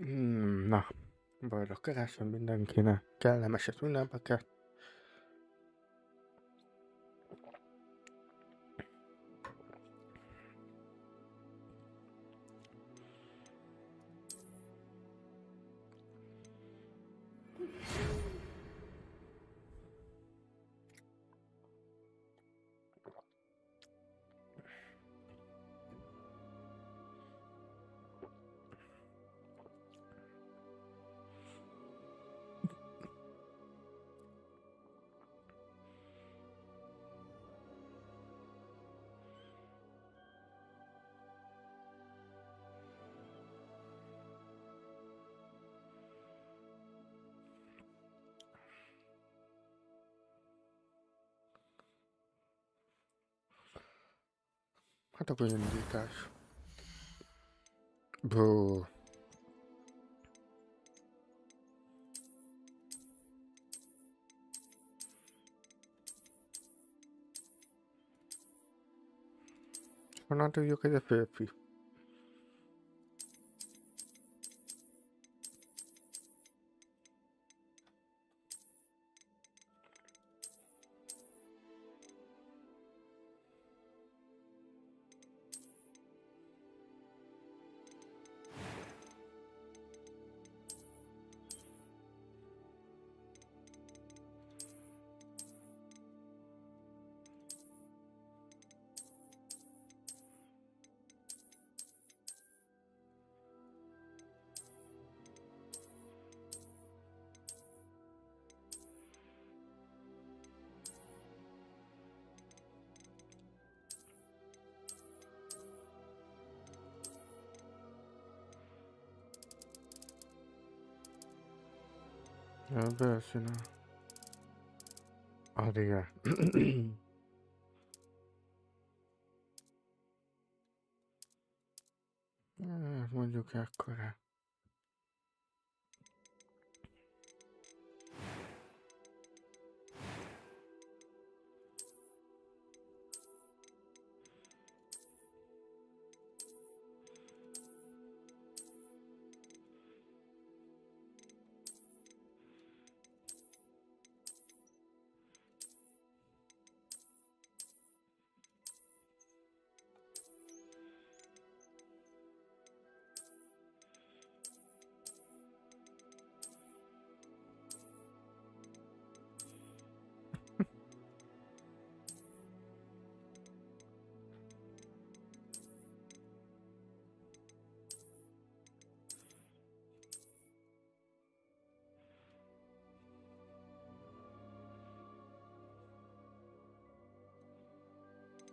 Na, boldog karácsony mindenkinek, kellemes ünnepeket. Hát akkor indítás. Bó. Honnan tudjuk, hogy a férfi? Ja, bőszínű. Adja. Mondjuk ekkora.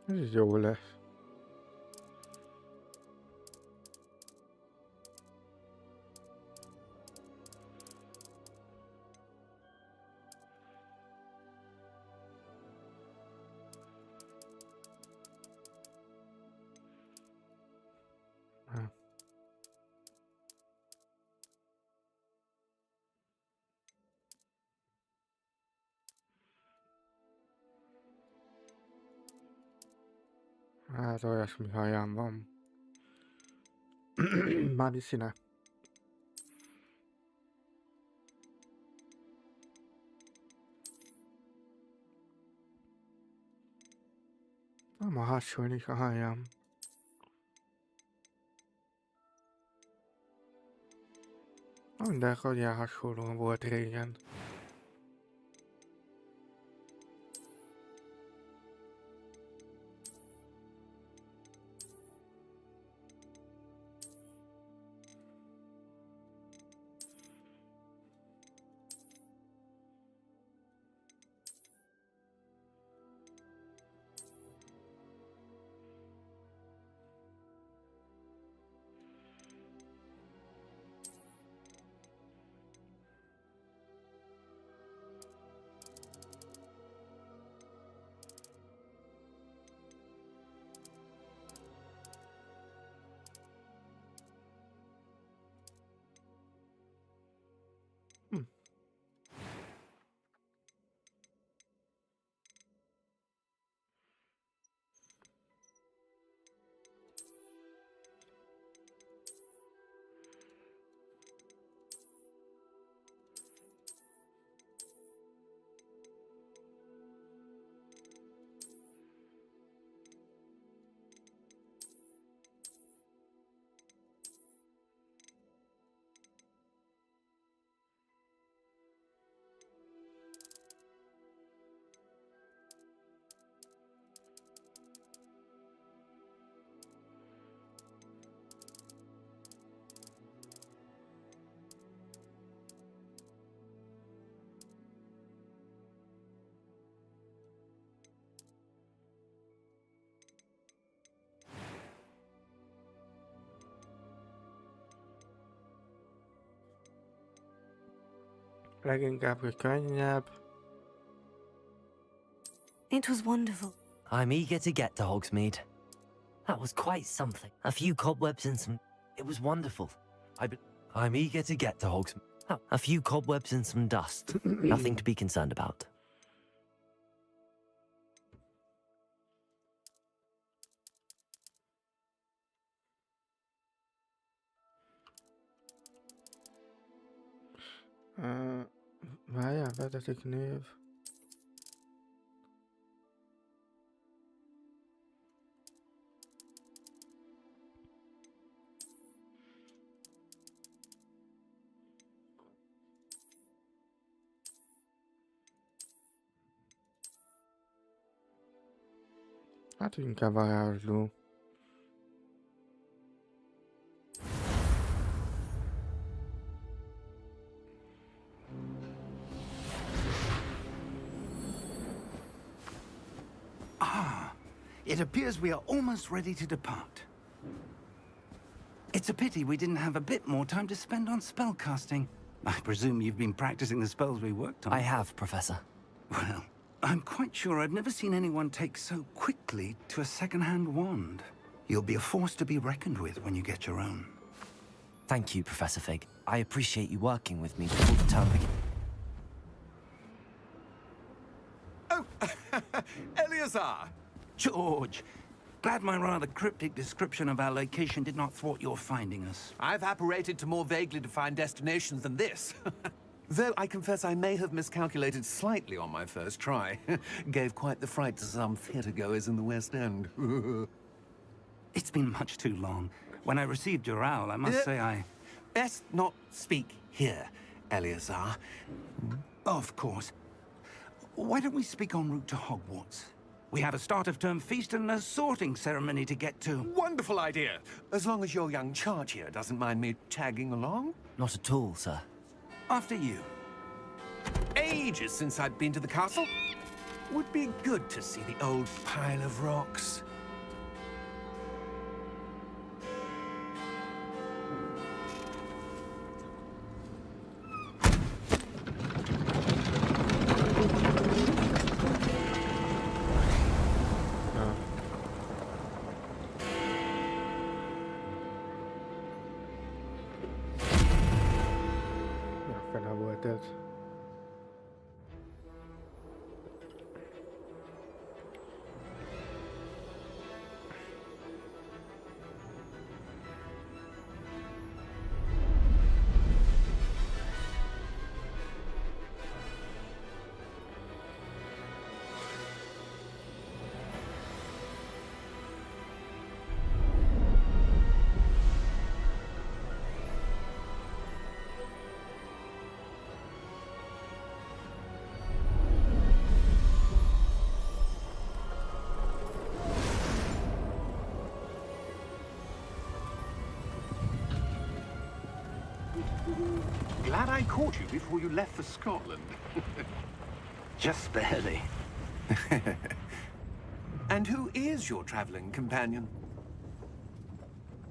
Ez jó lesz. Hát olyasmi hajam van. Már színe. Nem a hasonlik a hajam. De hogy hasonló volt régen. Leginkább, hogy könnyebb. It was wonderful. I'm eager to get to Hogsmeade. That was quite something. A few cobwebs and some... It was wonderful. I'm eager to get to Hogsmeade. Oh, a few cobwebs and some dust. Nothing to be concerned about. Várjál, vezeték név. Hát inkább varázsló. It appears we are almost ready to depart. It's a pity we didn't have a bit more time to spend on spellcasting. I presume you've been practicing the spells we worked on. I have, Professor. Well, I'm quite sure I've never seen anyone take so quickly to a second-hand wand. You'll be a force to be reckoned with when you get your own. Thank you, Professor Fig. I appreciate you working with me before the term begins. Oh, Eleazar! George, glad my rather cryptic description of our location did not thwart your finding us. I've apparated to more vaguely defined destinations than this. Though I confess I may have miscalculated slightly on my first try. Gave quite the fright to some theatre-goers in the West End. It's been much too long. When I received your owl, I must say I... Best not speak here, Eleazar. Of course. Why don't we speak en route to Hogwarts? We have a start-of-term feast and a sorting ceremony to get to. Wonderful idea! As long as your young charge here doesn't mind me tagging along. Not at all, sir. After you. Ages since I'd been to the castle. Would be good to see the old pile of rocks. Fele volt ez. Glad I caught you before you left for Scotland. Just barely. And who is your traveling companion?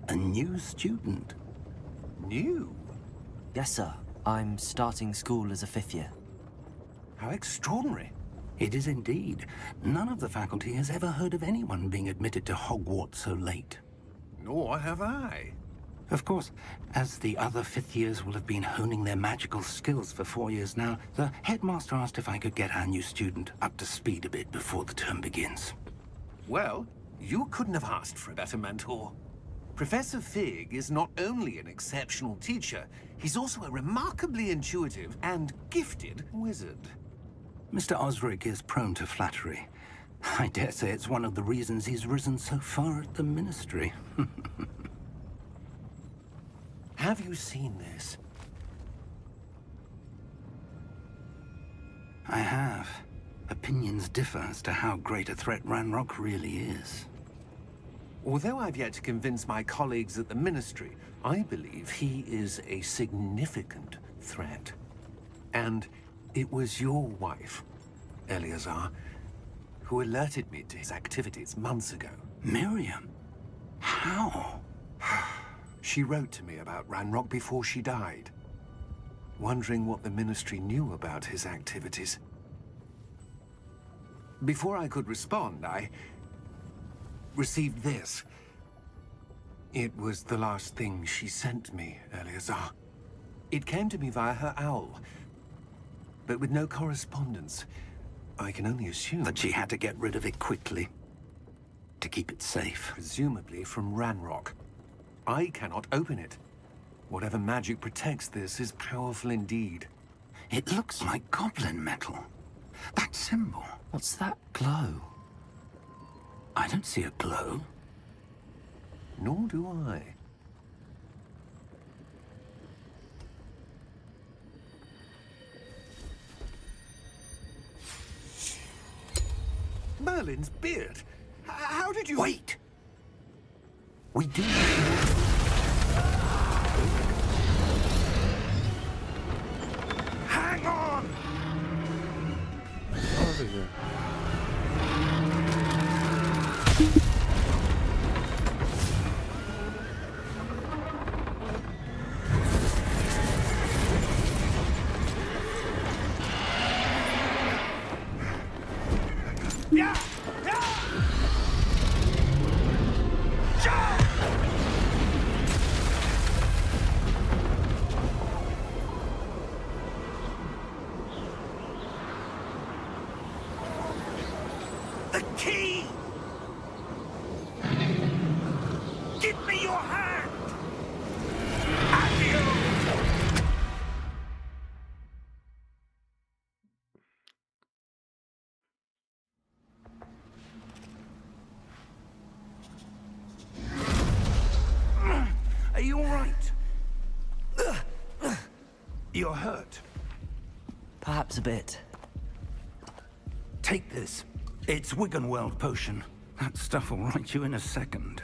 A new student. New? Yes, sir. I'm starting school as a 5th year. How extraordinary. It is indeed. None of the faculty has ever heard of anyone being admitted to Hogwarts so late. Nor have I. Of course, as the other 5th years will have been honing their magical skills for 4 years now, the headmaster asked if I could get our new student up to speed a bit before the term begins. Well, you couldn't have asked for a better mentor. Professor Fig is not only an exceptional teacher, he's also a remarkably intuitive and gifted wizard. Mr. Osric is prone to flattery. I dare say it's one of the reasons he's risen so far at the ministry. Have you seen this? I have. Opinions differ as to how great a threat Ranrock really is. Although I've yet to convince my colleagues at the Ministry, I believe he is a significant threat. And it was your wife, Eleazar, who alerted me to his activities months ago. Miriam? How? She wrote to me about Ranrock before she died. wondering what the Ministry knew about his activities. Before I could respond, I received this. It was the last thing she sent me, Eleazar. It came to me via her owl, but with no correspondence. I can only assume That she had to get rid of it quickly to keep it safe. presumably from Ranrock. I cannot open it. Whatever magic protects this is powerful indeed. It looks like goblin metal. That symbol. What's that glow? I don't see a glow. Nor do I. Merlin's beard! How did you... Wait! We do... Hang on! Over here. Yeah! Yeah! Jump! The key! Give me your hand! Adieu! Are you all right? You're hurt. Perhaps a bit. Take this. It's Wiggenweld potion. That stuff will right you in a second.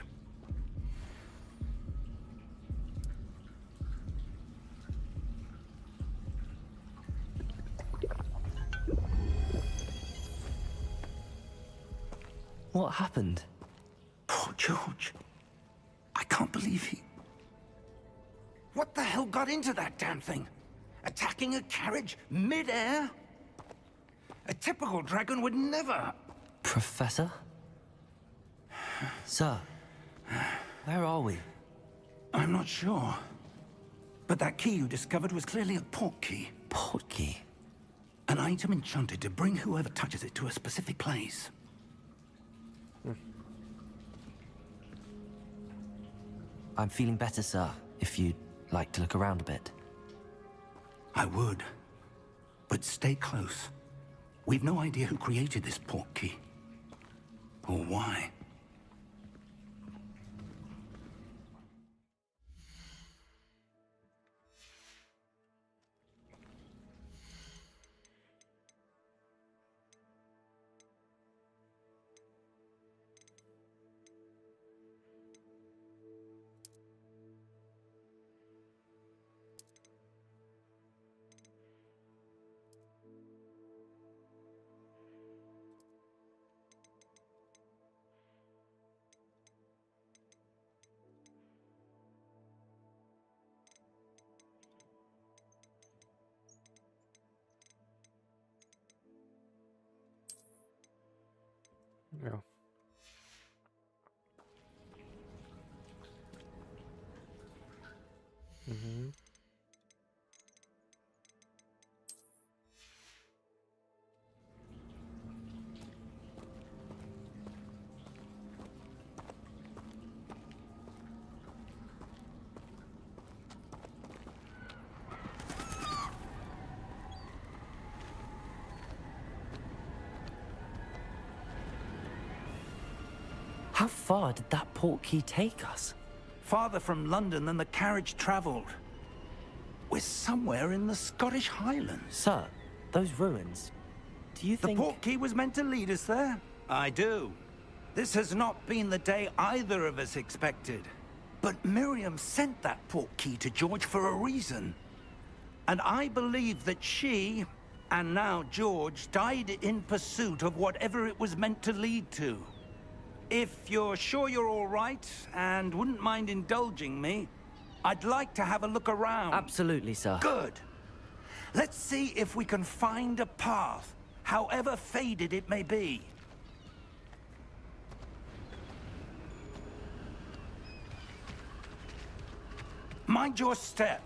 What happened? Poor George. I can't believe he... What the hell got into that damn thing? Attacking a carriage mid-air? A typical dragon would never... Professor? Sir, where are we? I'm not sure. But that key you discovered was clearly a portkey. Portkey? An item enchanted to bring whoever touches it to a specific place. I'm feeling better, sir, if you'd like to look around a bit. I would. But stay close. We've no idea who created this portkey. Or why. Yeah. Mm-hmm. How far did that portkey take us? Farther from London than the carriage traveled. We're somewhere in the Scottish Highlands. Sir, those ruins, do you The think... portkey was meant to lead us there? I do. This has not been the day either of us expected. But Miriam sent that portkey to George for a reason. And I believe that she, and now George, died in pursuit of whatever it was meant to lead to. If you're sure you're all right, and wouldn't mind indulging me, I'd like to have a look around. Absolutely, sir. Good. Let's see if we can find a path, however faded it may be. Mind your step.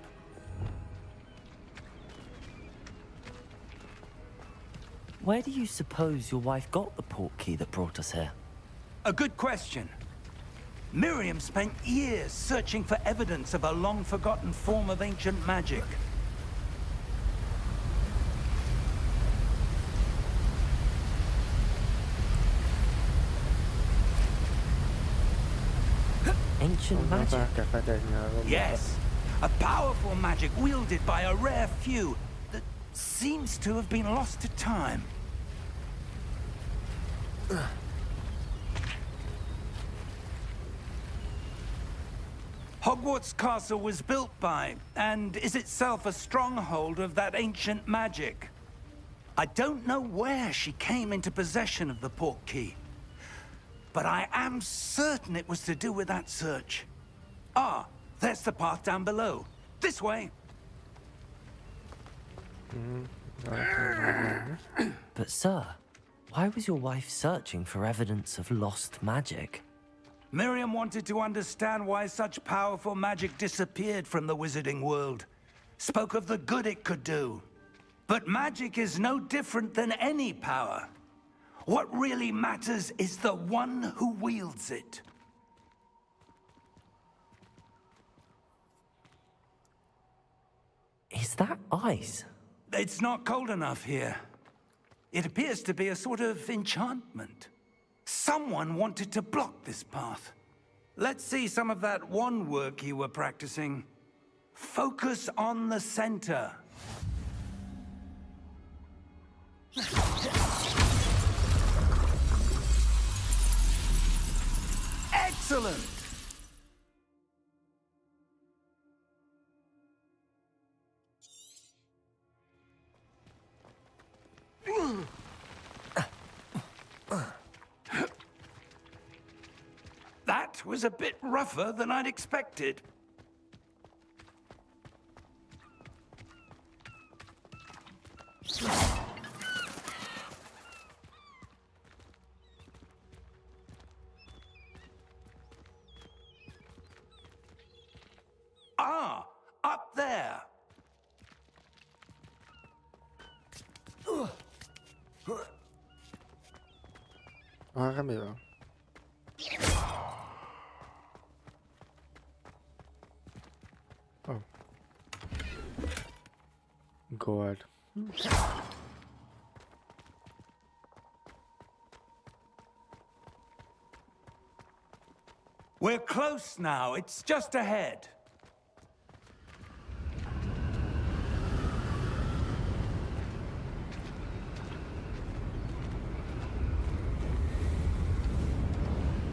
Where do you suppose your wife got the portkey that brought us here? A good question. Miriam spent years searching for evidence of a long-forgotten form of ancient magic. Ancient magic? Fel kell fedezni a robotot. Yes, a powerful magic wielded by a rare few that seems to have been lost to time. Hogwarts Castle was built by, and is itself a stronghold of that ancient magic. I don't know where she came into possession of the portkey, but I am certain it was to do with that search. Ah, there's the path down below. This way. But sir, why was your wife searching for evidence of lost magic? Miriam wanted to understand why such powerful magic disappeared from the wizarding world. Spoke of the good it could do. But magic is no different than any power. What really matters is the one who wields it. Is that ice? It's not cold enough here. It appears to be a sort of enchantment. Someone wanted to block this path. Let's see some of that wand work you were practicing. Focus on the center. Excellent! That was a bit rougher than I'd expected. Ah, up there. Arra mi van? Oh. Gold. We're close now. It's just ahead.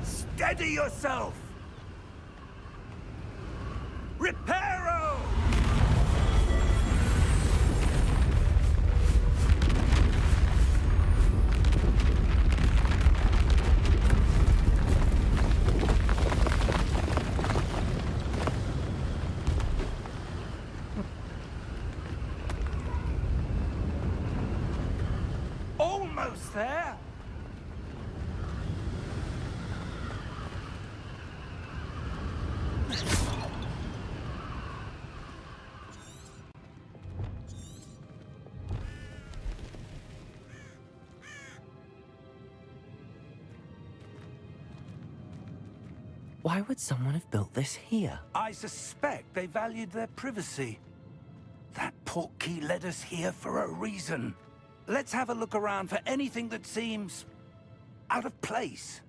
Steady yourself! Reparo! Almost there! Why would someone have built this here? I suspect they valued their privacy. That portkey led us here for a reason. Let's have a look around for anything that seems out of place.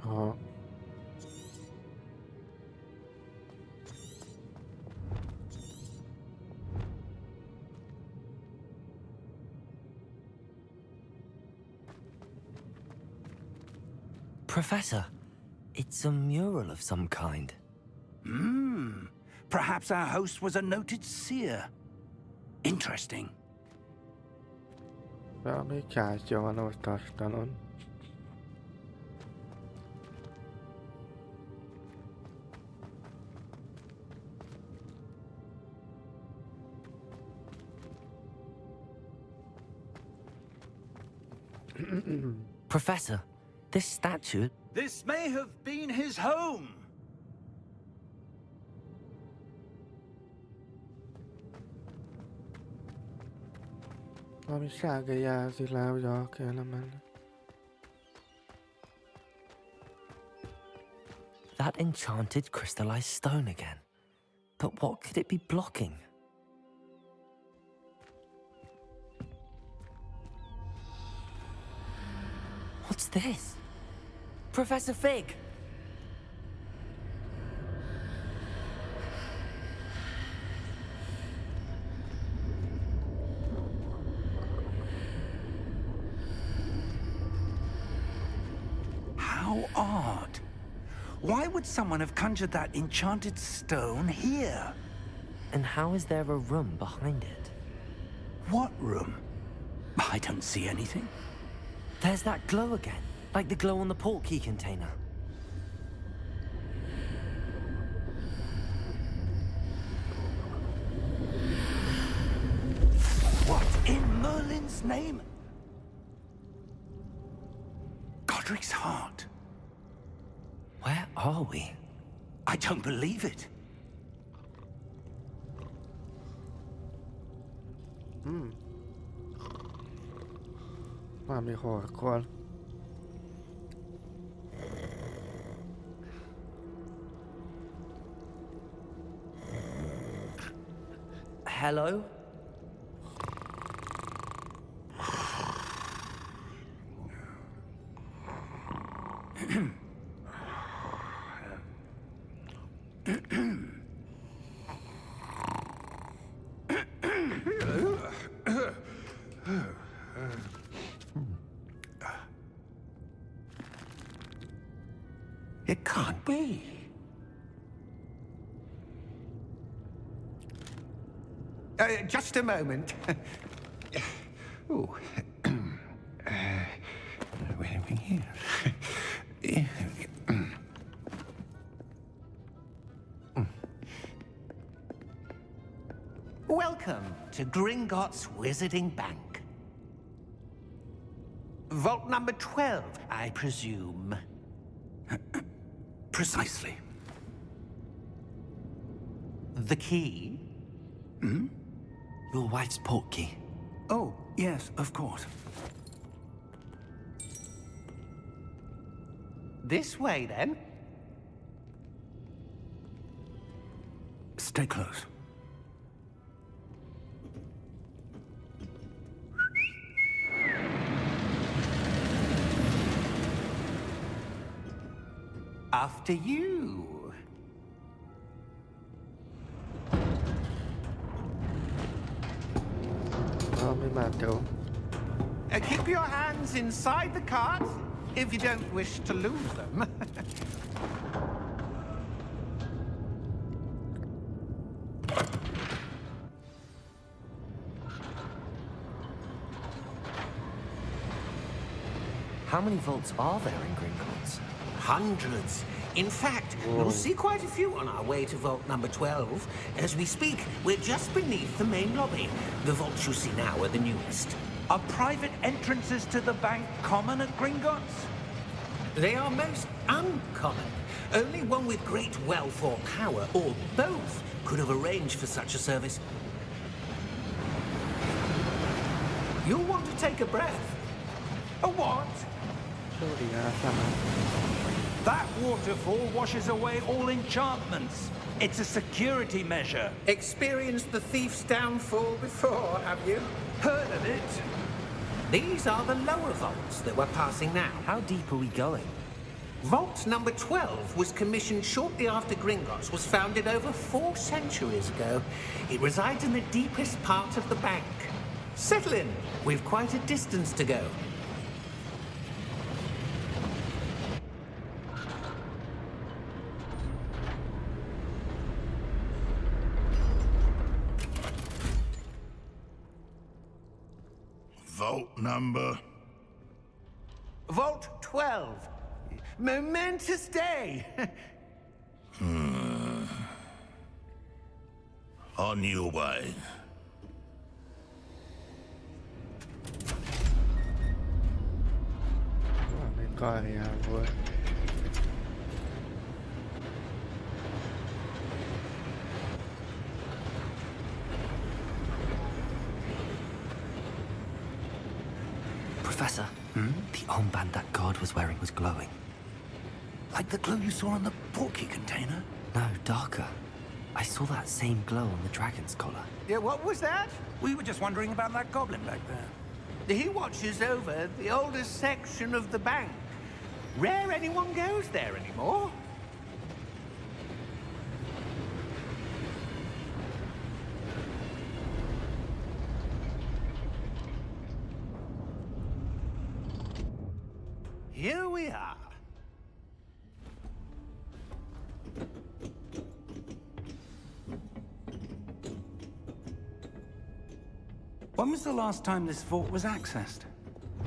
Aha. Professor, it's a mural of some kind. Perhaps our host was a noted seer. Interesting. Valami kártya van ott asztalon. Professor, this statue... This may have been his home. Valami sárga jelzi le, hogy el kellene menni. That enchanted crystallized stone again. But what could it be blocking? What's this? Professor Fig! How odd. Why would someone have conjured that enchanted stone here? And how is there a room behind it? What room? I don't see anything. There's that glow again, like the glow on the portkey container. What in Merlin's name? Godric's heart. Where are we? I don't believe it. Valami horkol. Hello? It can't be. Just a moment. Oh. Wait a minute here. Welcome to Gringotts Wizarding Bank. Vault number 12, I presume. Precisely. The key? Your wife's portkey. Oh, yes, of course. This way, then. Stay close. After you. Valami metró. Keep your hands inside the cart if you don't wish to lose them. How many vaults are there in Gringotts? Hundreds. In fact, we'll see quite a few on our way to vault number 12. As we speak, we're just beneath the main lobby. The vaults you see now are the newest. Are private entrances to the bank common at Gringotts? They are most uncommon. Only one with great wealth or power, or both, could have arranged for such a service. You'll want to take a breath. A what? Csóriásán. That waterfall washes away all enchantments. It's a security measure. Experienced the thief's downfall before, have you? Heard of it? These are the lower vaults that we're passing now. How deep are we going? Vault number 12 was commissioned shortly after Gringotts was founded over 4 centuries ago. It resides in the deepest part of the bank. Settle in. We've quite a distance to go. Vault number? Vault 12. Momentous day. On your way. Valami karjából. Professor, the armband that guard was wearing was glowing. Like the glow you saw on the portkey container? No, darker. I saw that same glow on the dragon's collar. Yeah, what was that? We were just wondering about that goblin back there. He watches over the oldest section of the bank. Rare anyone goes there anymore. Here we are. When was the last time this vault was accessed?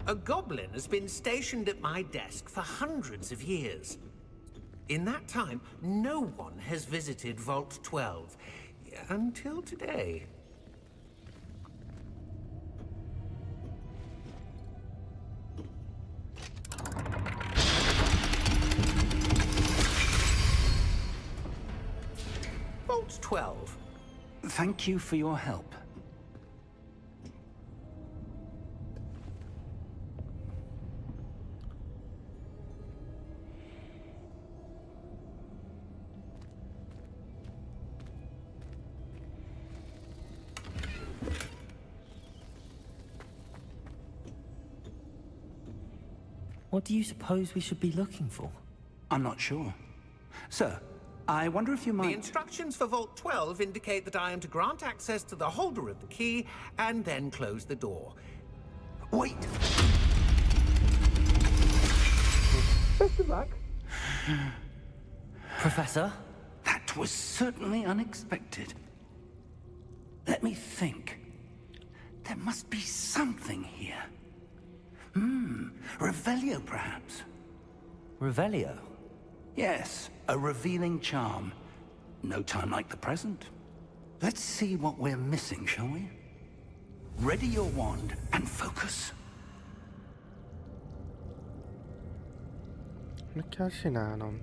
A goblin has been stationed at my desk for hundreds of years. In that time, no one has visited Vault 12. Until today. Vault 12. Thank you for your help. What do you suppose we should be looking for? I'm not sure. Sir, I wonder if you might... The instructions for Vault 12 indicate that I am to grant access to the holder of the key and then close the door. Wait! Best of luck. Professor? That was certainly unexpected. Let me think. There must be something here. Revelio, perhaps? Revelio? Yes, a revealing charm. No time like the present. Let's see what we're missing, shall we? Ready your wand and focus. Mit kell csinálnom?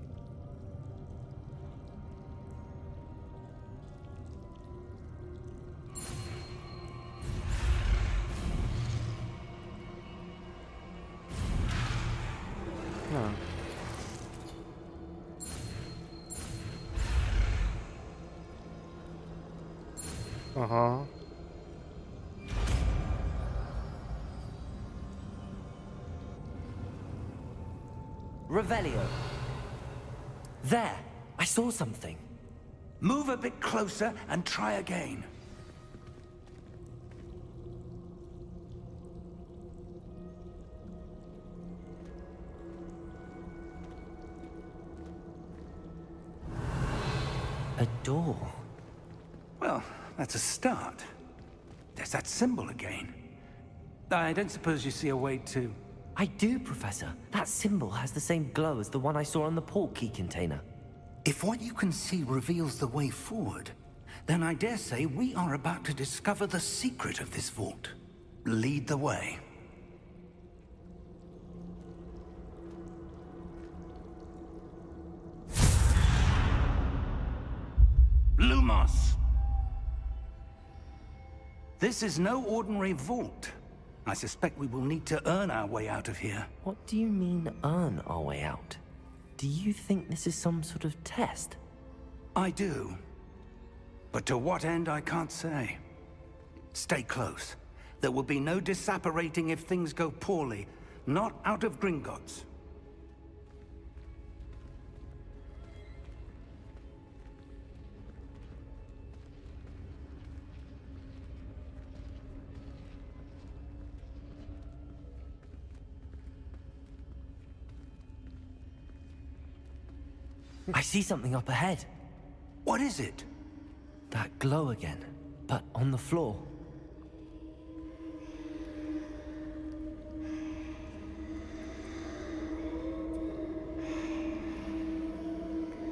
Na. Aha. Revelio. There! I saw something. Move a bit closer and try again. A door. Well, that's a start. There's that symbol again. I don't suppose you see a way to... I do, Professor. That symbol has the same glow as the one I saw on the portkey container. If what you can see reveals the way forward, then I dare say we are about to discover the secret of this vault. Lead the way. Lumos! This is no ordinary vault. I suspect we will need to earn our way out of here. What do you mean, earn our way out? Do you think this is some sort of test? I do. But to what end, I can't say. Stay close. There will be no disapparating if things go poorly. Not out of Gringotts. I see something up ahead. What is it? That glow again, but on the floor.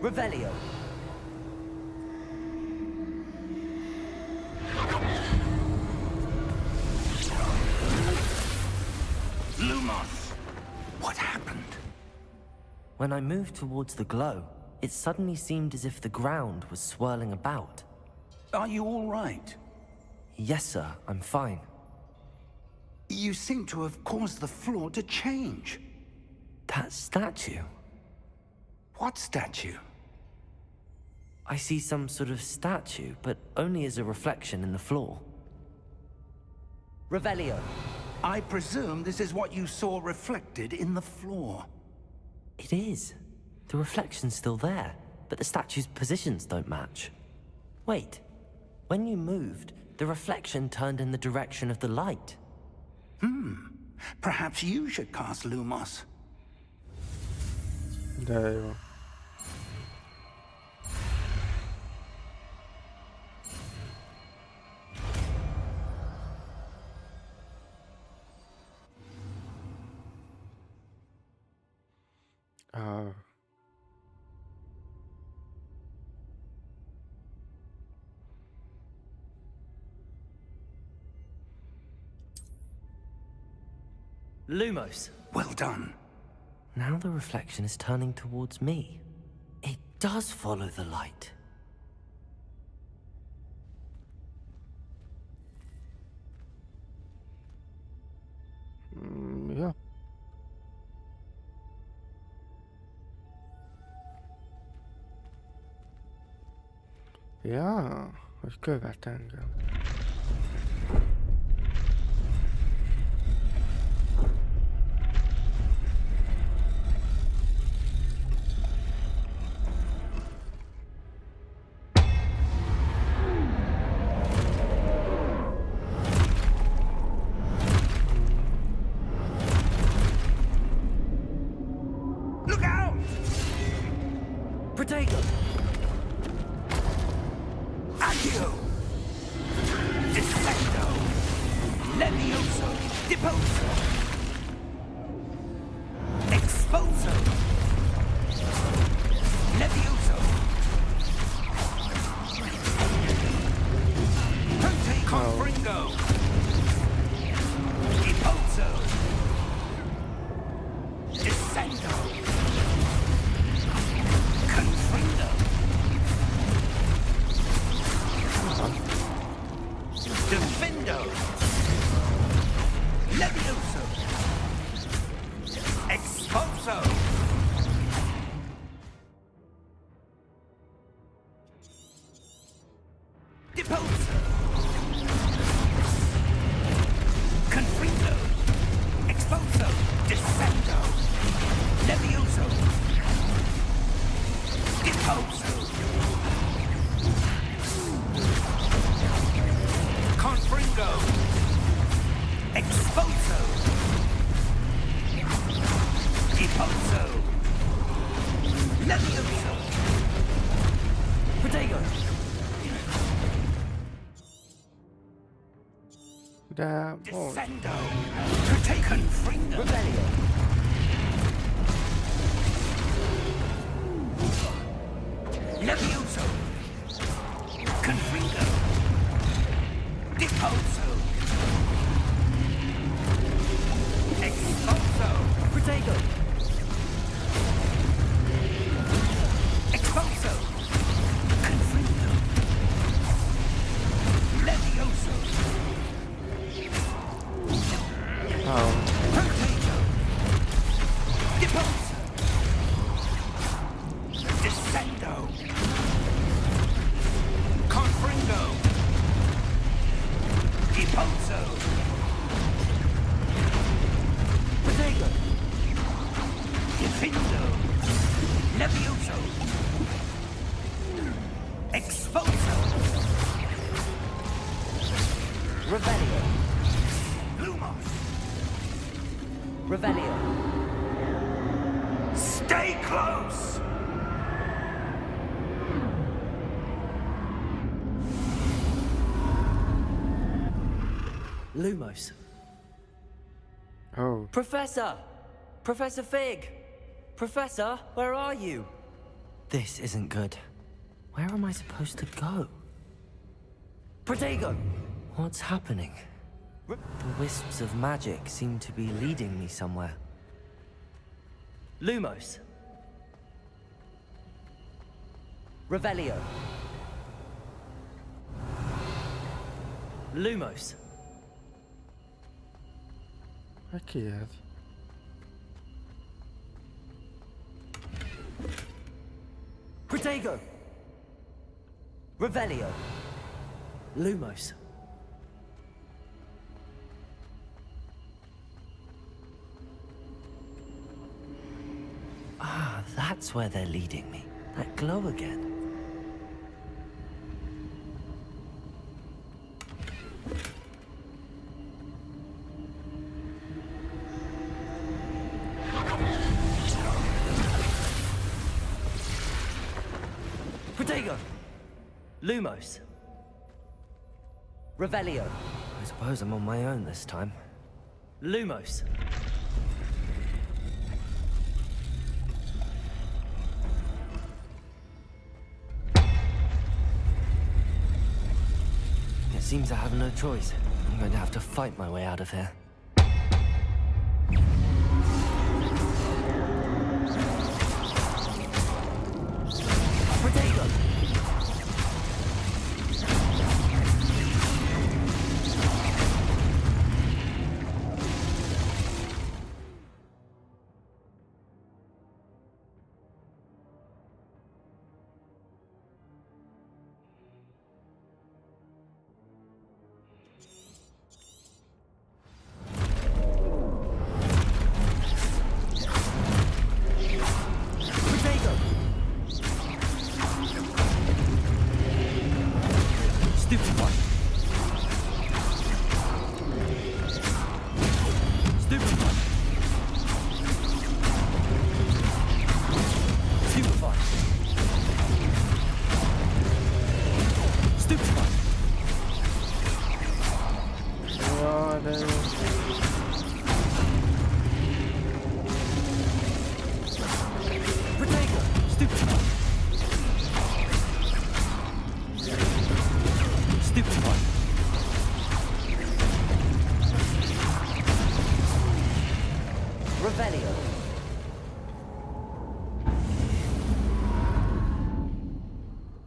Revelio. Lumos! What happened? When I moved towards the glow, it suddenly seemed as if the ground was swirling about. Are you all right? Yes, sir, I'm fine. You seem to have caused the floor to change. That statue? What statue? I see some sort of statue, but only as a reflection in the floor. Revelio. I presume this is what you saw reflected in the floor. It is. The reflection's still there, but the statue's positions don't match. Wait. When you moved, the reflection turned in the direction of the light. Perhaps you should cast Lumos. De jó. Lumos. Well done. Now the reflection is turning towards me. It does follow the light. Ja. Ja, hogy követ engem. Look out! Protego! Accio! Descendo! Levioso! Deposo! Exposo! Levioso! Ponte Confringo! Deposo! Descendo! Confringo! Defendo! Levioso! Exposo! Deposo! Confringo! Exposo! Descendo! Levioso! Deposo! Confringo! Exposo! Deposo! Levioso! Protego! De... Hogy? Descendo! Protego! Confringo! Revelio! Levioso! Confringo! Deposo! Exposo! Protego! Exposo! Confringo! Levioso! Oh. Protego! Deposo! Descendo! Confringo! Deposo! Protego! Defendo! Levioso! Exposo! Revelio! Lumos! Revelio! Stay close! Lumos! Oh. Professor! Professor Fig! Professor, where are you? This isn't good. Where am I supposed to go? Protego! What's happening? The wisps of magic seem to be leading me somewhere. Lumos. Revelio. Lumos. Ki ez? Protego. Revelio. Lumos. Ah, that's where they're leading me. That glow again. Protego! Lumos. Revelio. I suppose I'm on my own this time. Lumos. It seems I have no choice. I'm going to have to fight my way out of here. Protego!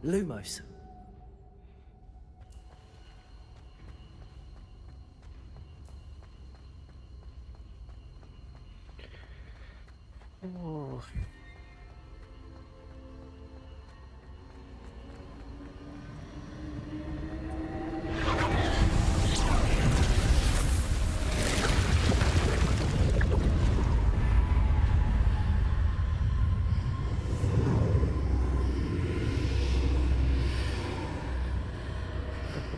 Lumos. Oh.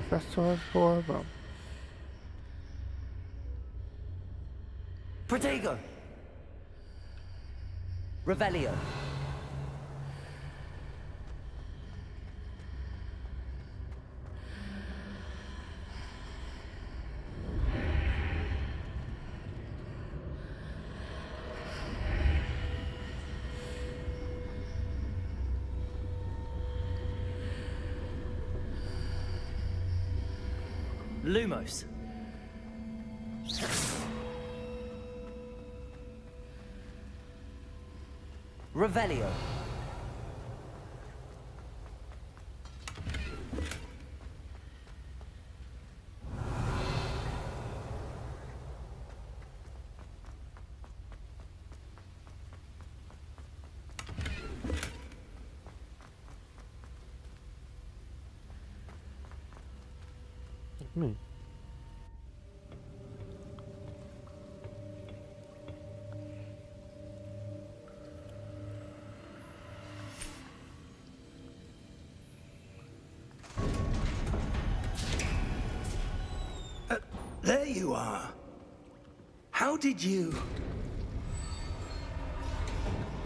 Professor hol van? Protego! Revelio. Lumos. Revelio. Mi? There you are. How did you...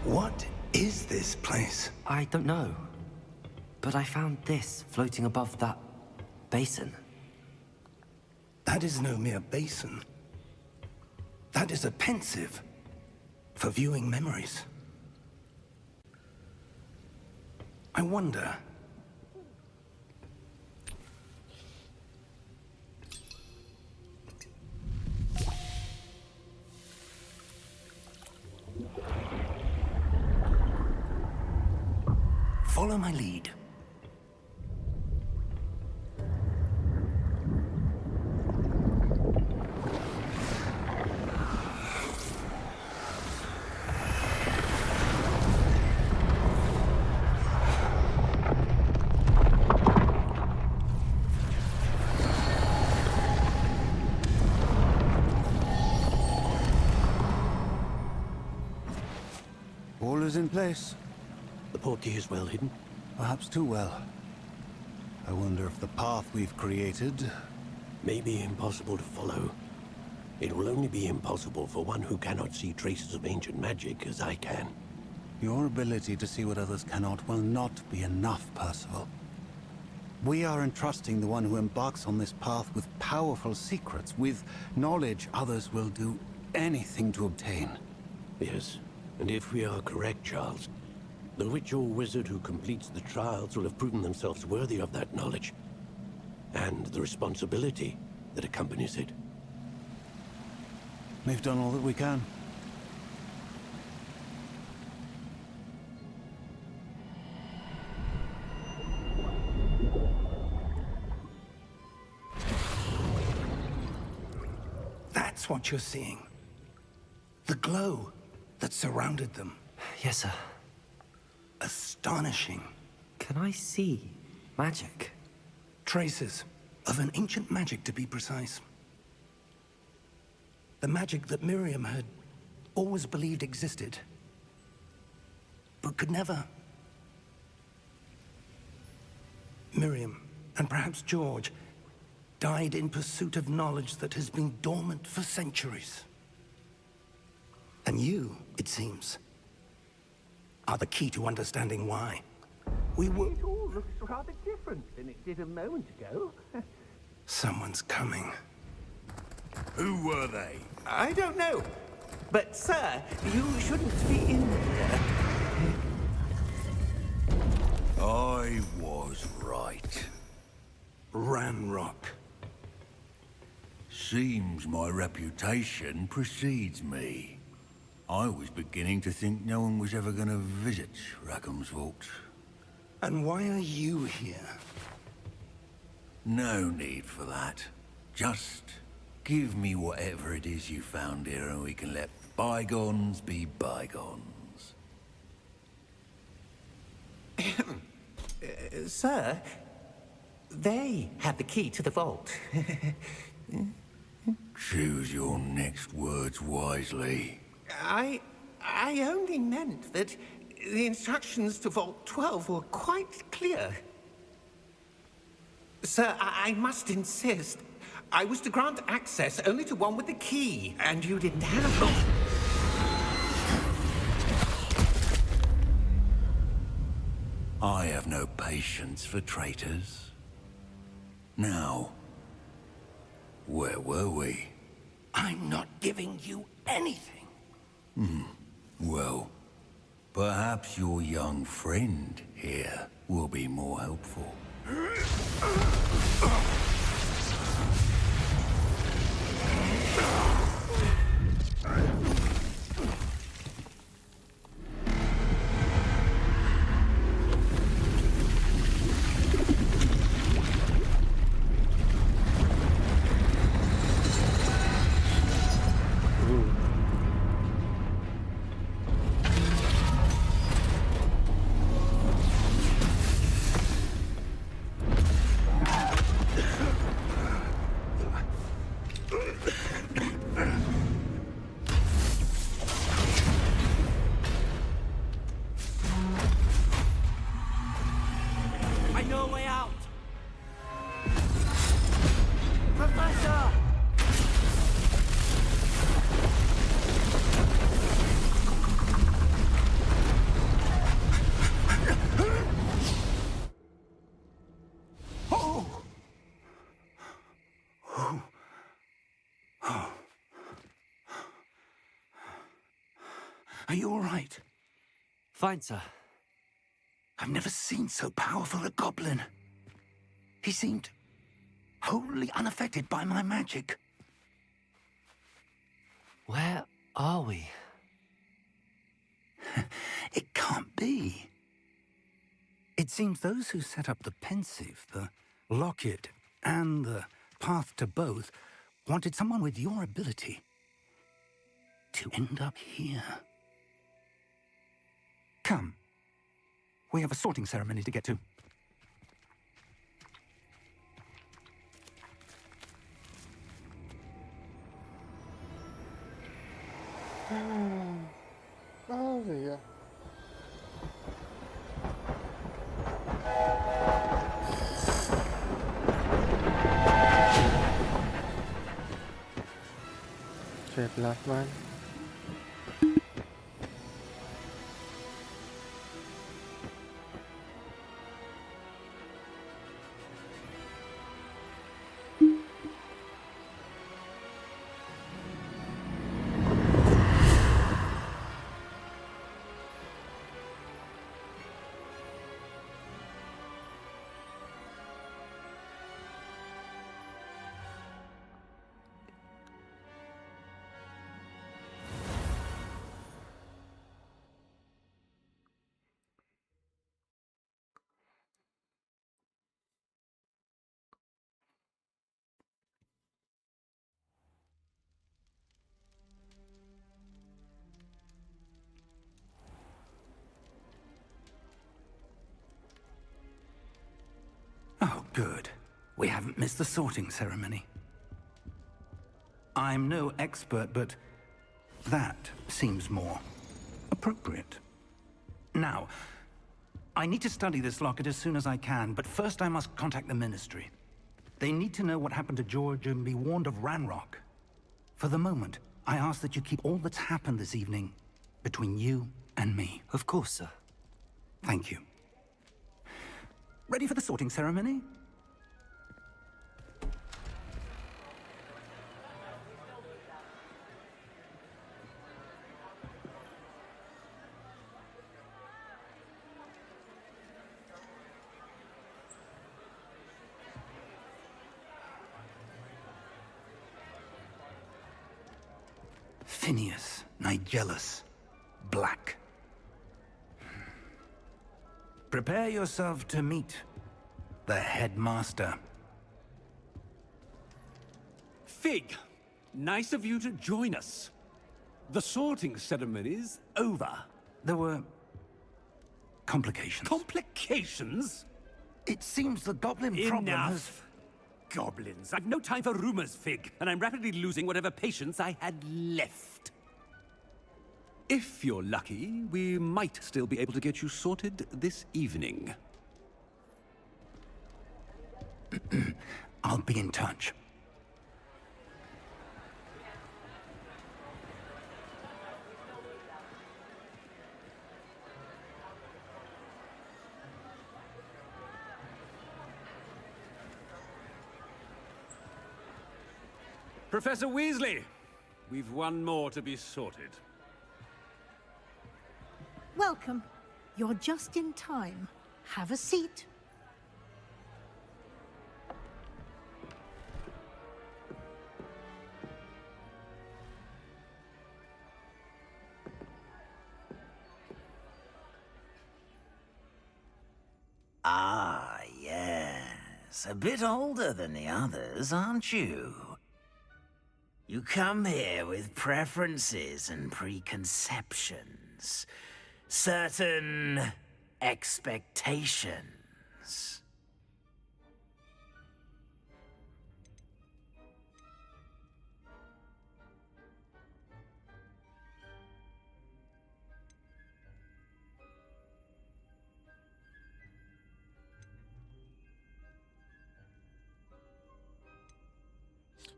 What is this place? I don't know. But I found this floating above that basin. That is no mere basin. That is a pensive for viewing memories. I wonder. Follow my lead. All is in place. The portkey is well hidden. Perhaps too well. I wonder if the path we've created... May be impossible to follow. It will only be impossible for one who cannot see traces of ancient magic as I can. Your ability to see what others cannot will not be enough, Percival. We are entrusting the one who embarks on this path with powerful secrets, with knowledge others will do anything to obtain. Yes, and if we are correct, Charles, the witch or wizard who completes the trials will have proven themselves worthy of that knowledge, and the responsibility that accompanies it. We've done all that we can. That's what you're seeing. The glow that surrounded them. Yes, sir. Astonishing. Can I see magic? Traces of an ancient magic, to be precise. The magic that Miriam had always believed existed, but could never. Miriam, and perhaps George, died in pursuit of knowledge that has been dormant for centuries. And you, it seems, are the key to understanding why. We were... It all looks rather different than it did a moment ago. Someone's coming. Who were they? I don't know. But, sir, you shouldn't be in here. I was right. Ranrock. Seems my reputation precedes me. I was beginning to think no one was ever going to visit Rackham's vault. And why are you here? No need for that. Just give me whatever it is you found here and we can let bygones be bygones. Sir, they have the key to the vault. Choose your next words wisely. I only meant that the instructions to Vault 12 were quite clear. Sir, I must insist. I was to grant access only to one with the key, and you didn't have it. I have no patience for traitors. Now, where were we? I'm not giving you anything. Well, perhaps your young friend here will be more helpful. Are you all right? Fine, sir. I've never seen so powerful a goblin. He seemed wholly unaffected by my magic. Where are we? It can't be. It seems those who set up the pensive, the locket, and the path to both wanted someone with your ability to end up here. Come. We have a sorting ceremony to get to. Oh dear. Szép látvány. Oh, good. We haven't missed the sorting ceremony. I'm no expert, but that seems more appropriate. Now, I need to study this locket as soon as I can, but first I must contact the Ministry. They need to know what happened to George and be warned of Ranrock. For the moment, I ask that you keep all that's happened this evening between you and me. Of course, sir. Thank you. Ready for the sorting ceremony? Phineas, Nigellus, Black. Prepare yourself to meet the headmaster. Fig, nice of you to join us. The sorting ceremony's over. There were complications. Complications? It seems the goblin problem has... Enough! Goblins. I've no time for rumors, Fig, and I'm rapidly losing whatever patience I had left. If you're lucky, we might still be able to get you sorted this evening. I'll be in touch. Professor Weasley, we've one more to be sorted. Welcome. You're just in time. Have a seat. Ah, yes. A bit older than the others, aren't you? You come here with preferences and preconceptions. Certain expectations.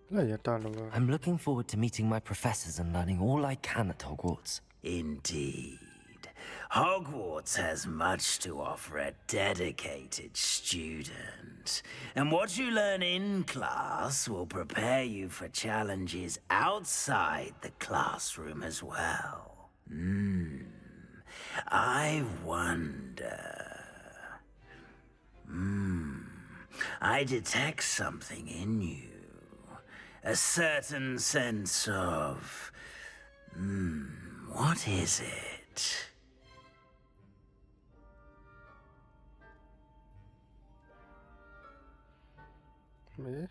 Legyen tanuló. I'm looking forward to meeting my professors and learning all I can at Hogwarts. Indeed. Hogwarts has much to offer a dedicated student. And what you learn in class will prepare you for challenges outside the classroom as well. I wonder... I detect something in you. A certain sense of... what is it? Mi?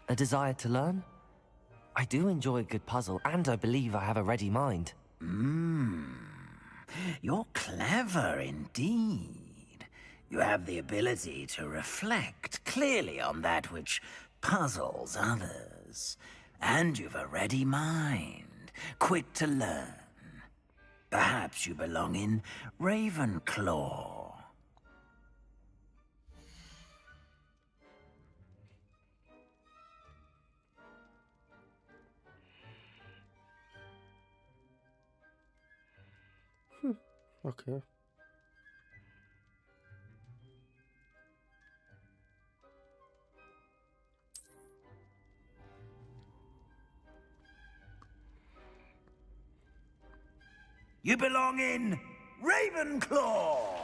A desire to learn? I do enjoy a good puzzle, and I believe I have a ready mind. You're clever indeed. You have the ability to reflect clearly on that which puzzles others. And you've a ready mind, quick to learn. Perhaps you belong in Ravenclaw. Okay. You belong in Ravenclaw!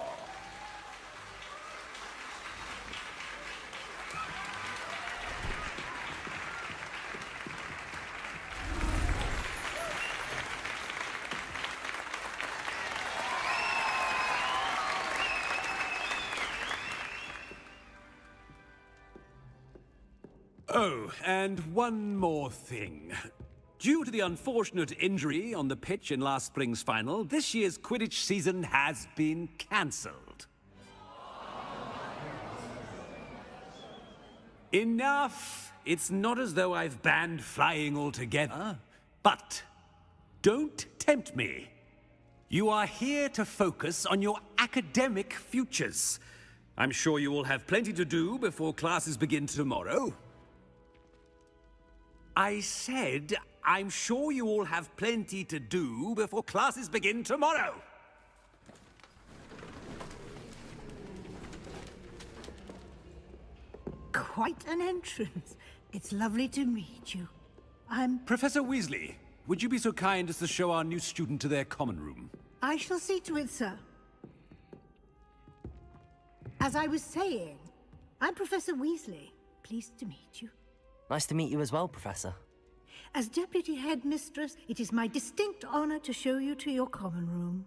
Oh, and one more thing. Due to the unfortunate injury on the pitch in last spring's final, this year's Quidditch season has been cancelled. Enough! It's not as though I've banned flying altogether. But don't tempt me. You are here to focus on your academic futures. I'm sure you will have plenty to do before classes begin tomorrow. I said, I'm sure you all have plenty to do before classes begin tomorrow. Quite an entrance. It's lovely to meet you. I'm... Professor Weasley, would you be so kind as to show our new student to their common room? I shall see to it, sir. As I was saying, I'm Professor Weasley. Pleased to meet you. Nice to meet you as well, Professor. As Deputy Headmistress, it is my distinct honor to show you to your common room.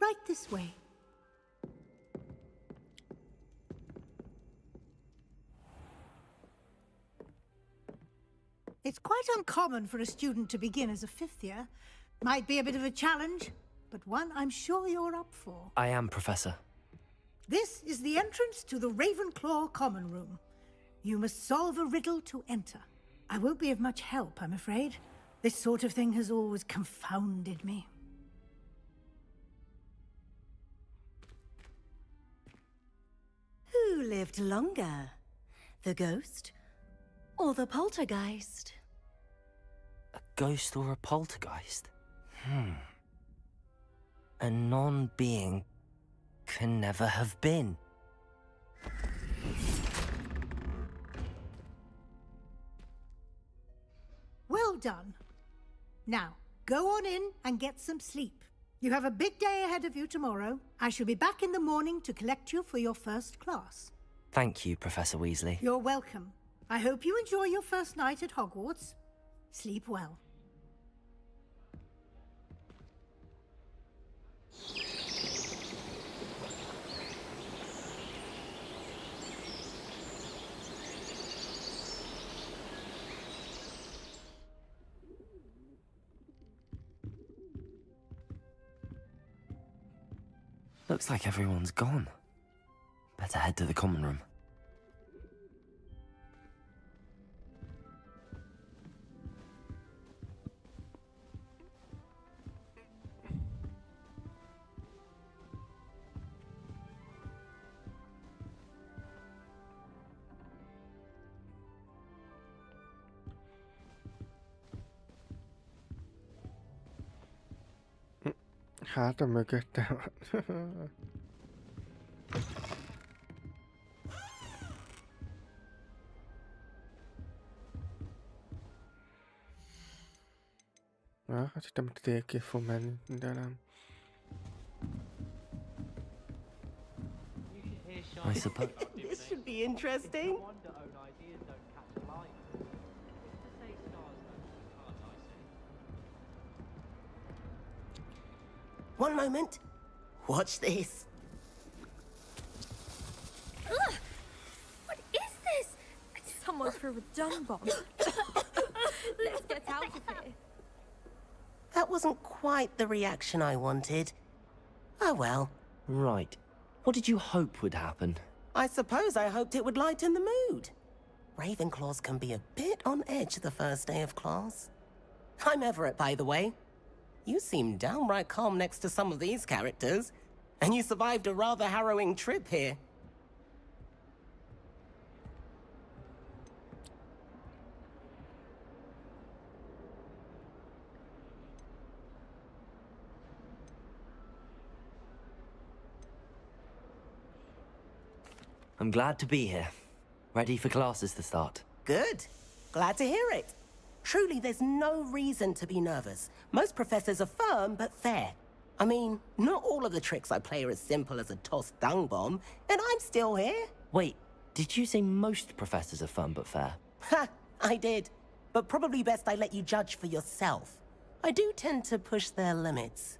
Right this way. It's quite uncommon for a student to begin as a fifth year. Might be a bit of a challenge, but one I'm sure you're up for. I am, Professor. This is the entrance to the Ravenclaw common room. You must solve a riddle to enter. I won't be of much help, I'm afraid. This sort of thing has always confounded me. Who lived longer? The ghost or the poltergeist? A ghost or a poltergeist? A non-being can never have been. Well done. Now, go on in and get some sleep. You have a big day ahead of you tomorrow. I shall be back in the morning to collect you for your first class. Thank you, Professor Weasley. You're welcome. I hope you enjoy your first night at Hogwarts. Sleep well. Looks like everyone's gone. Better head to the common room. Hát a mögöttem van. Ja, azt hittem, hogy tényleg fog menni, de nem. I suppose. This should be interesting. One moment. Watch this. Ugh! What is this? Someone threw a dung bomb. Let's get out of here. That wasn't quite the reaction I wanted. Oh well. Right. What did you hope would happen? I suppose I hoped it would lighten the mood. Ravenclaws can be a bit on edge the first day of class. I'm Everett, by the way. You seem downright calm next to some of these characters, and you survived a rather harrowing trip here. I'm glad to be here. Ready for classes to start. Good. Glad to hear it. Truly, there's no reason to be nervous. Most professors are firm but fair. I mean, not all of the tricks I play are as simple as a tossed dung bomb, and I'm still here. Wait, did you say most professors are fun but fair? Ha! I did. But probably best I let you judge for yourself. I do tend to push their limits.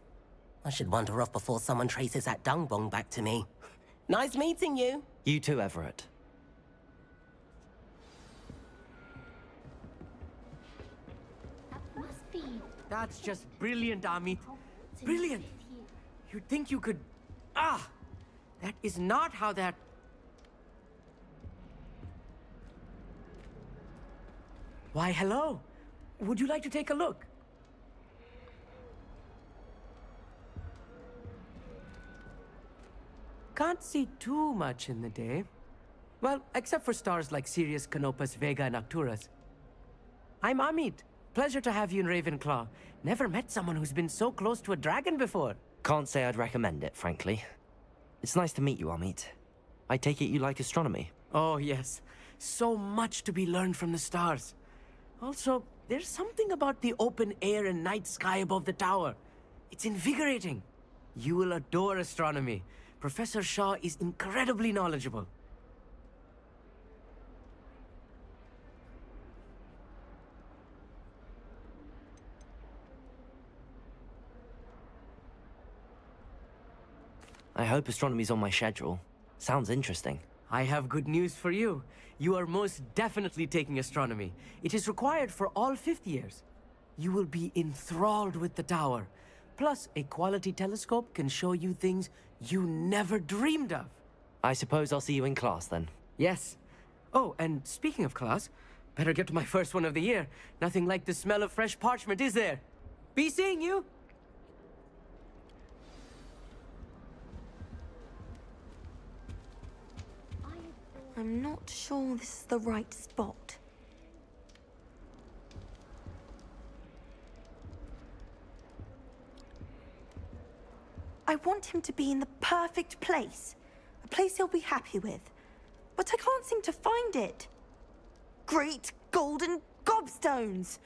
I should wander off before someone traces that dung bomb back to me. Nice meeting you. You too, Everett. Must be. That's just brilliant, Amit. Brilliant! You'd think you could... Ah! That is not how that... Why, hello. Would you like to take a look? Can't see too much in the day. Well, except for stars like Sirius, Canopus, Vega, and Arcturus. I'm Amit. Pleasure to have you in Ravenclaw. Never met someone who's been so close to a dragon before. Can't say I'd recommend it, frankly. It's nice to meet you, Amit. I take it you like astronomy? Oh, yes. So much to be learned from the stars. Also, there's something about the open air and night sky above the tower. It's invigorating. You will adore astronomy. Professor Shaw is incredibly knowledgeable. I hope astronomy's on my schedule. Sounds interesting. I have good news for you. You are most definitely taking astronomy. It is required for all fifth years. You will be enthralled with the tower. Plus, a quality telescope can show you things you never dreamed of. I suppose I'll see you in class then. Yes. Oh, and speaking of class, better get to my first one of the year. Nothing like the smell of fresh parchment, is there? Be seeing you! I'm not sure this is the right spot. I want him to be in the perfect place. A place he'll be happy with. But I can't seem to find it. Great golden gobstones!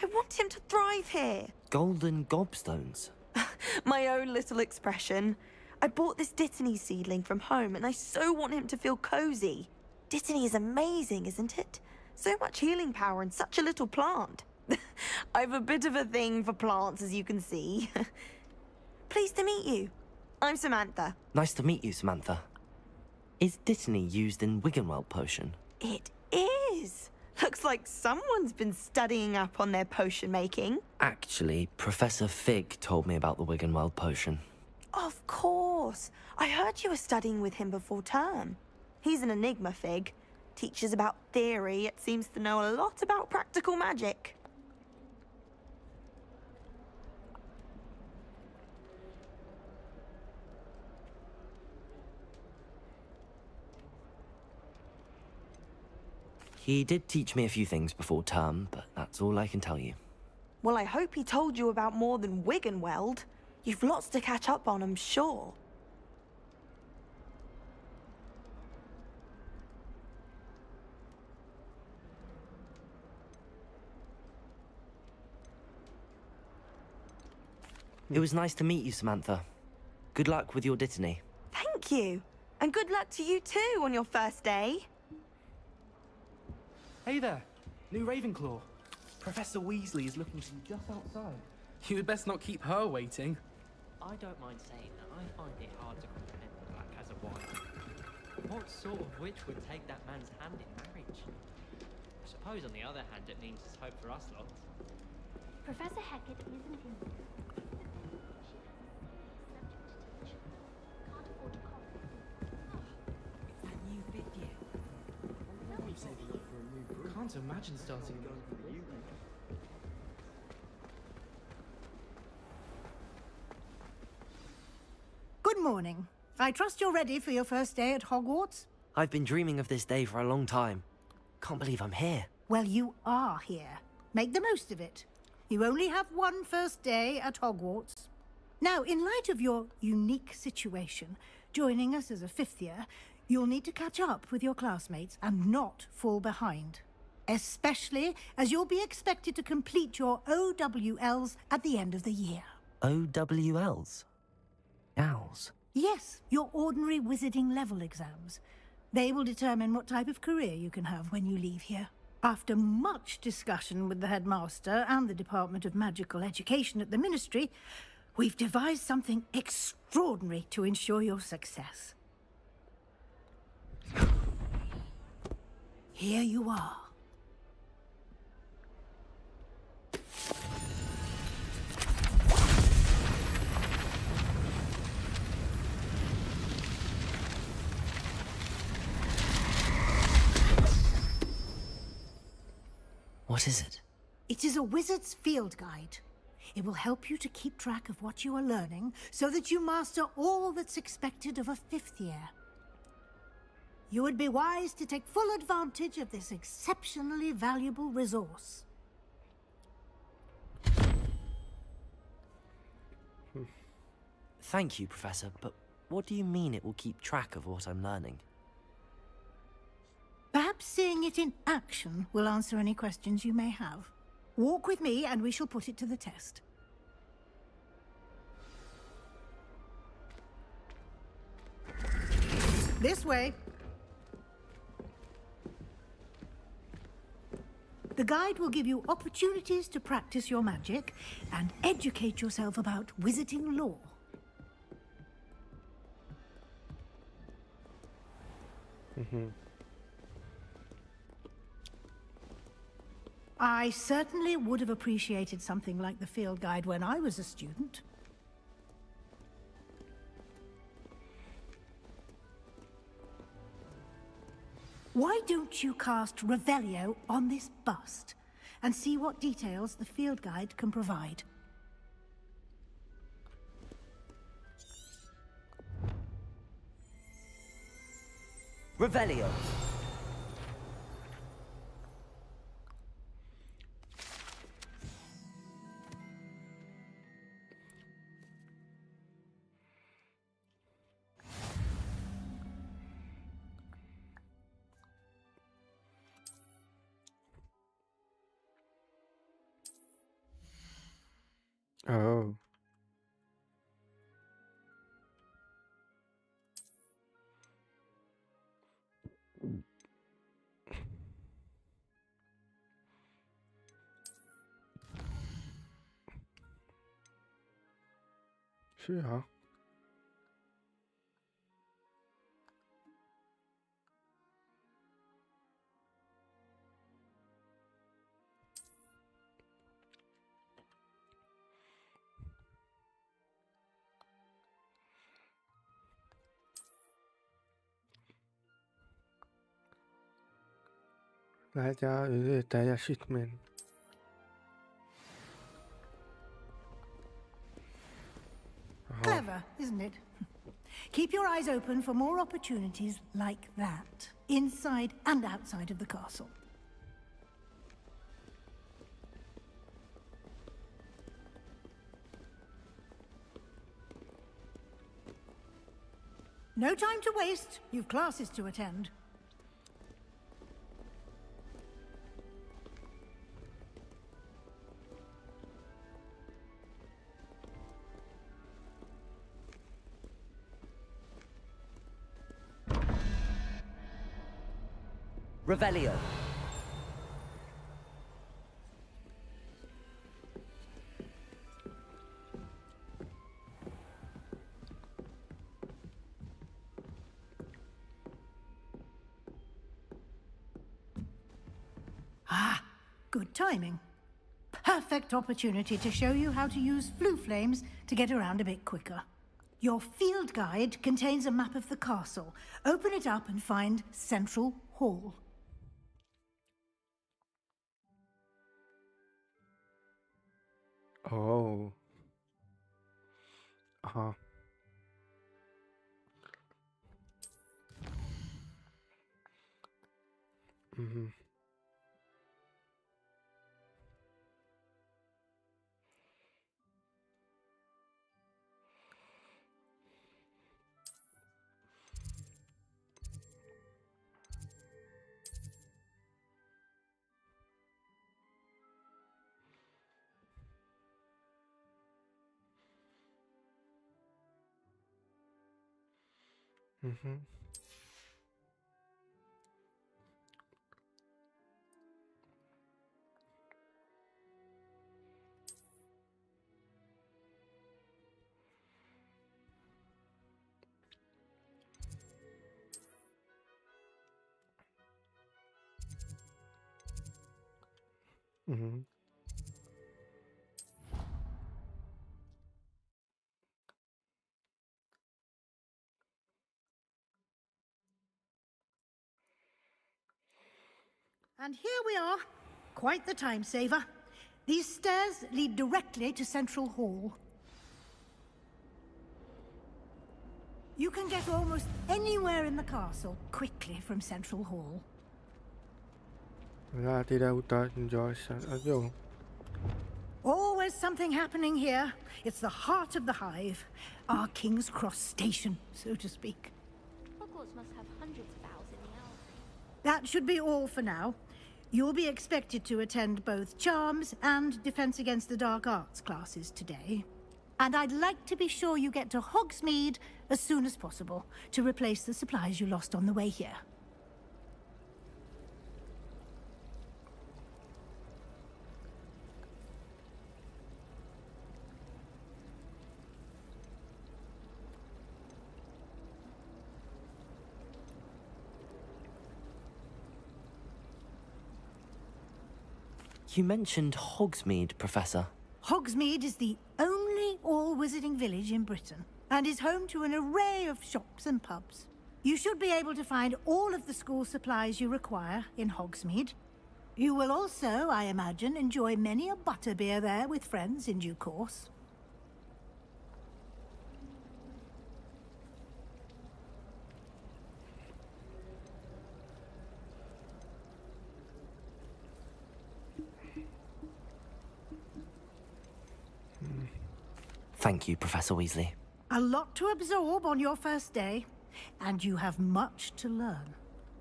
I want him to thrive here. Golden gobstones? My own little expression. I bought this Dittany seedling from home and I so want him to feel cozy. Dittany is amazing, isn't it? So much healing power in such a little plant. I've a bit of a thing for plants, as you can see. Pleased to meet you. I'm Samantha. Nice to meet you, Samantha. Is Dittany used in Wiggenweld potion? It is. Looks like someone's been studying up on their potion making. Actually, Professor Fig told me about the Wiggenweld potion. Of course. I heard you were studying with him before term. He's an enigma, Fig. Teaches about theory, yet seems to know a lot about practical magic. He did teach me a few things before term, but that's all I can tell you. Well, I hope he told you about more than Wiggenweld. You've lots to catch up on, I'm sure. It was nice to meet you, Samantha. Good luck with your dittany. Thank you. And good luck to you too on your first day. Hey there, new Ravenclaw. Professor Weasley is looking for you just outside. You had best not keep her waiting. I don't mind saying that I find it hard to comprehend the Black as a wife. What sort of witch would take that man's hand in marriage? I suppose on the other hand it means there's hope for us lot. Professor Hackett isn't in. Can't imagine starting going for the evening. Good morning. I trust you're ready for your first day at Hogwarts? I've been dreaming of this day for a long time. Can't believe I'm here. Well, you are here. Make the most of it. You only have one first day at Hogwarts. Now, in light of your unique situation, joining us as a fifth year, you'll need to catch up with your classmates and not fall behind. Especially as you'll be expected to complete your OWLs at the end of the year. OWLs? Owls? Yes, your ordinary wizarding level exams. They will determine what type of career you can have when you leave here. After much discussion with the headmaster and the Department of Magical Education at the Ministry, we've devised something extraordinary to ensure your success. Here you are. What is it? It is a wizard's field guide. It will help you to keep track of what you are learning so that you master all that's expected of a fifth year. You would be wise to take full advantage of this exceptionally valuable resource. Thank you, Professor, but what do you mean it will keep track of what I'm learning? Perhaps seeing it in action will answer any questions you may have. Walk with me and we shall put it to the test. This way. The guide will give you opportunities to practice your magic and educate yourself about wizarding lore. I certainly would have appreciated something like the field guide when I was a student. Why don't you cast Revelio on this bust and see what details the field guide can provide? Revelio. Oh. Sí, ja. Látja, teljesítmény. Clever, isn't it? Keep your eyes open for more opportunities like that, inside and outside of the castle. No time to waste. You've classes to attend. Revelio. Ah, good timing. Perfect opportunity to show you how to use flue flames to get around a bit quicker. Your field guide contains a map of the castle. Open it up and find Central Hall. Oh. Uh-huh. Mm-hmm. Mm-hmm. Mm-hmm. And here we are. Quite the time saver. These stairs lead directly to Central Hall. You can get almost anywhere in the castle quickly from Central Hall. Always something happening here. It's the heart of the hive. Our King's Cross station, so to speak. Hogwarts must have hundreds of owls in the owl. That should be all for now. You'll be expected to attend both Charms and Defense Against the Dark Arts classes today. And I'd like to be sure you get to Hogsmeade as soon as possible to replace the supplies you lost on the way here. You mentioned Hogsmeade, Professor. Hogsmeade is the only all-wizarding village in Britain and is home to an array of shops and pubs. You should be able to find all of the school supplies you require in Hogsmeade. You will also, I imagine, enjoy many a butterbeer there with friends in due course. Thank you, Professor Weasley. A lot to absorb on your first day, and you have much to learn.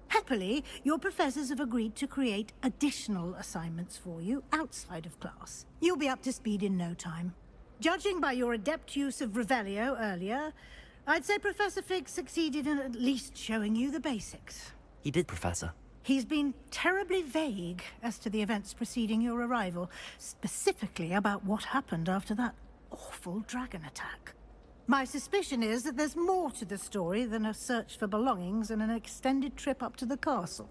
Happily, your professors have agreed to create additional assignments for you outside of class. You'll be up to speed in no time. Judging by your adept use of Revelio earlier, I'd say Professor Fig succeeded in at least showing you the basics. He did, Professor. He's been terribly vague as to the events preceding your arrival, specifically about what happened after that awful dragon attack. My suspicion is that there's more to the story than a search for belongings and an extended trip up to the castle.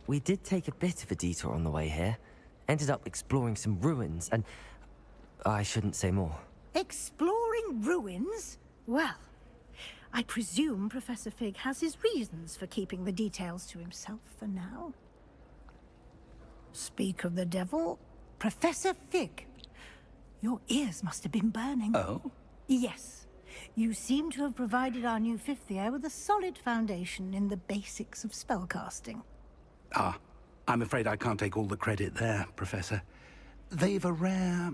We did take a bit of a detour on the way here. Ended up exploring some ruins and... I shouldn't say more. Exploring ruins? Well, I presume Professor Fig has his reasons for keeping the details to himself for now. Speak of the devil, Professor Fig. Your ears must have been burning. Oh? Yes. You seem to have provided our new fifth year with a solid foundation in the basics of spellcasting. Ah, I'm afraid I can't take all the credit there, Professor. They've a rare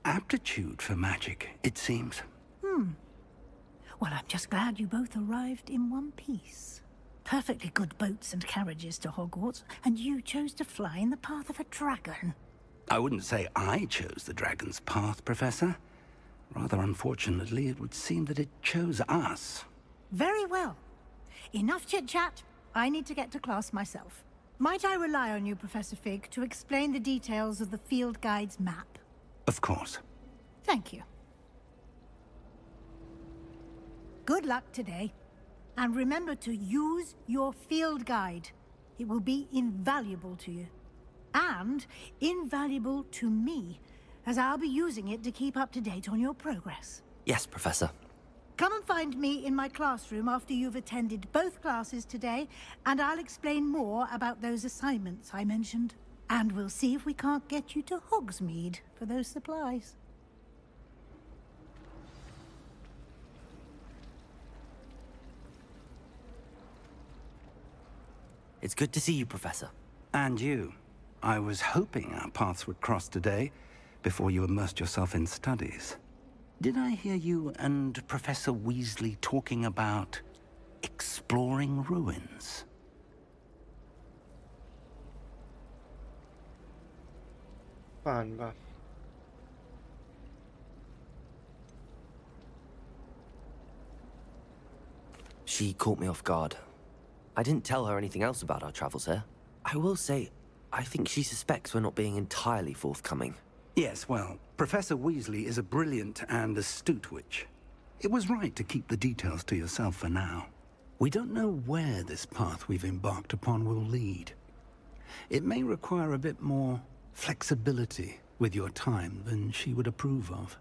aptitude for magic, it seems. Well, I'm just glad you both arrived in one piece. Perfectly good boats and carriages to Hogwarts, and you chose to fly in the path of a dragon. I wouldn't say I chose the dragon's path, Professor. Rather unfortunately, it would seem that it chose us. Very well. Enough chit-chat. I need to get to class myself. Might I rely on you, Professor Fig, to explain the details of the field guide's map? Of course. Thank you. Good luck today. And remember to use your field guide. It will be invaluable to you. And invaluable to me, as I'll be using it to keep up to date on your progress. Yes, Professor. Come and find me in my classroom after you've attended both classes today, and I'll explain more about those assignments I mentioned. And we'll see if we can't get you to Hogsmeade for those supplies. It's good to see you, Professor. And you. I was hoping our paths would cross today, before you immersed yourself in studies. Did I hear you and Professor Weasley talking about exploring ruins? Vannak. She caught me off guard. I didn't tell her anything else about our travels here. I will say, I think she suspects we're not being entirely forthcoming. Yes, well, Professor Weasley is a brilliant and astute witch. It was right to keep the details to yourself for now. We don't know where this path we've embarked upon will lead. It may require a bit more flexibility with your time than she would approve of.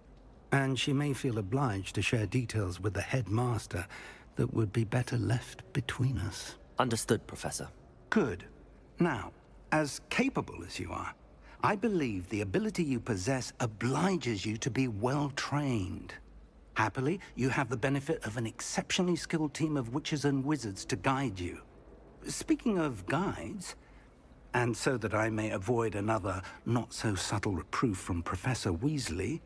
And she may feel obliged to share details with the headmaster that would be better left between us. Understood, Professor. Good. Now, as capable as you are, I believe the ability you possess obliges you to be well-trained. Happily, you have the benefit of an exceptionally skilled team of witches and wizards to guide you. Speaking of guides, and so that I may avoid another not-so-subtle reproof from Professor Weasley,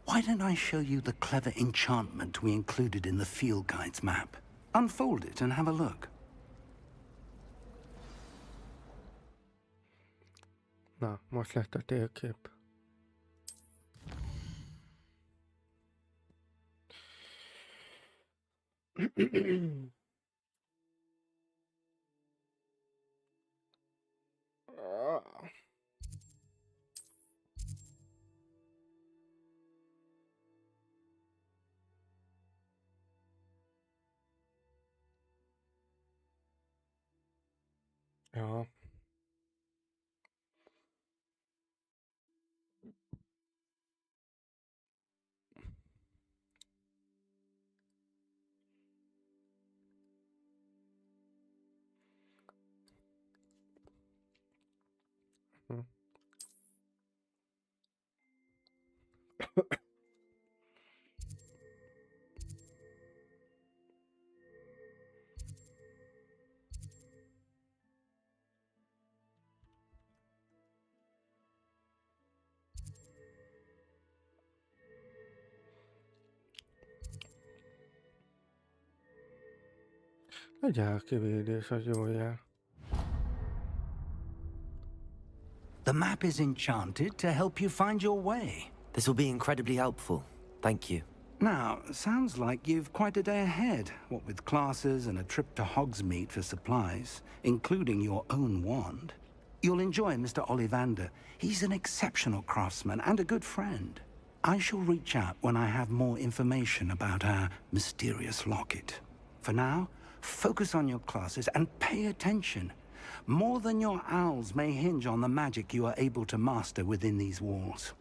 why don't I show you the clever enchantment we included in the field guide's map? Unfold it and have a look. Na, most lett a térkép. Ja. A gyárkivédés az jó jel. The map is enchanted to help you find your way. This will be incredibly helpful. Thank you. Now, sounds like you've quite a day ahead, what with classes and a trip to Hogsmeade for supplies, including your own wand. You'll enjoy Mr. Ollivander. He's an exceptional craftsman and a good friend. I shall reach out when I have more information about our mysterious locket. For now, focus on your classes and pay attention. More than your owls may hinge on the magic you are able to master within these walls.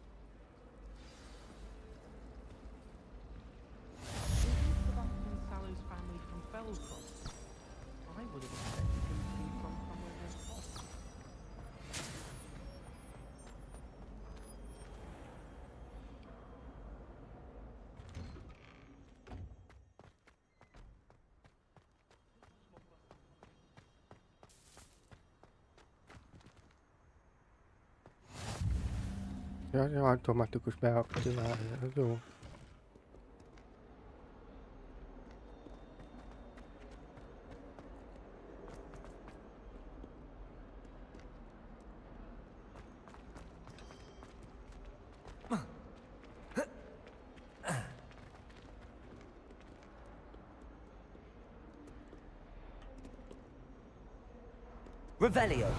Ja, automatikus beaktiválja, az jó. Revelio.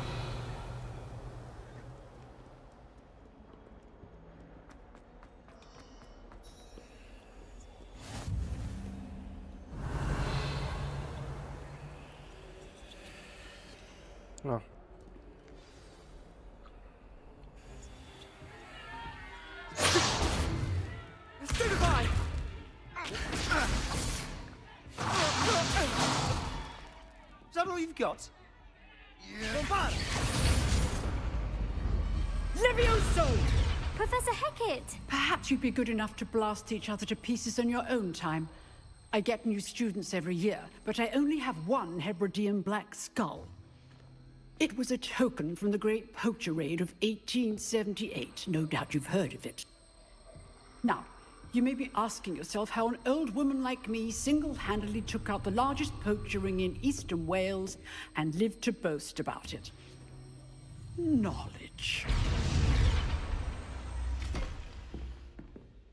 Na. Stupefy! Is that all you've got? Yeah. Levioso! Professor Hecat! Perhaps you'd be good enough to blast each other to pieces on your own time. I get new students every year, but I only have one Hebridean black skull. It was a token from the Great Poacher Raid of 1878. No doubt you've heard of it. Now, you may be asking yourself how an old woman like me single-handedly took out the largest poacher ring in eastern Wales and lived to boast about it. Knowledge.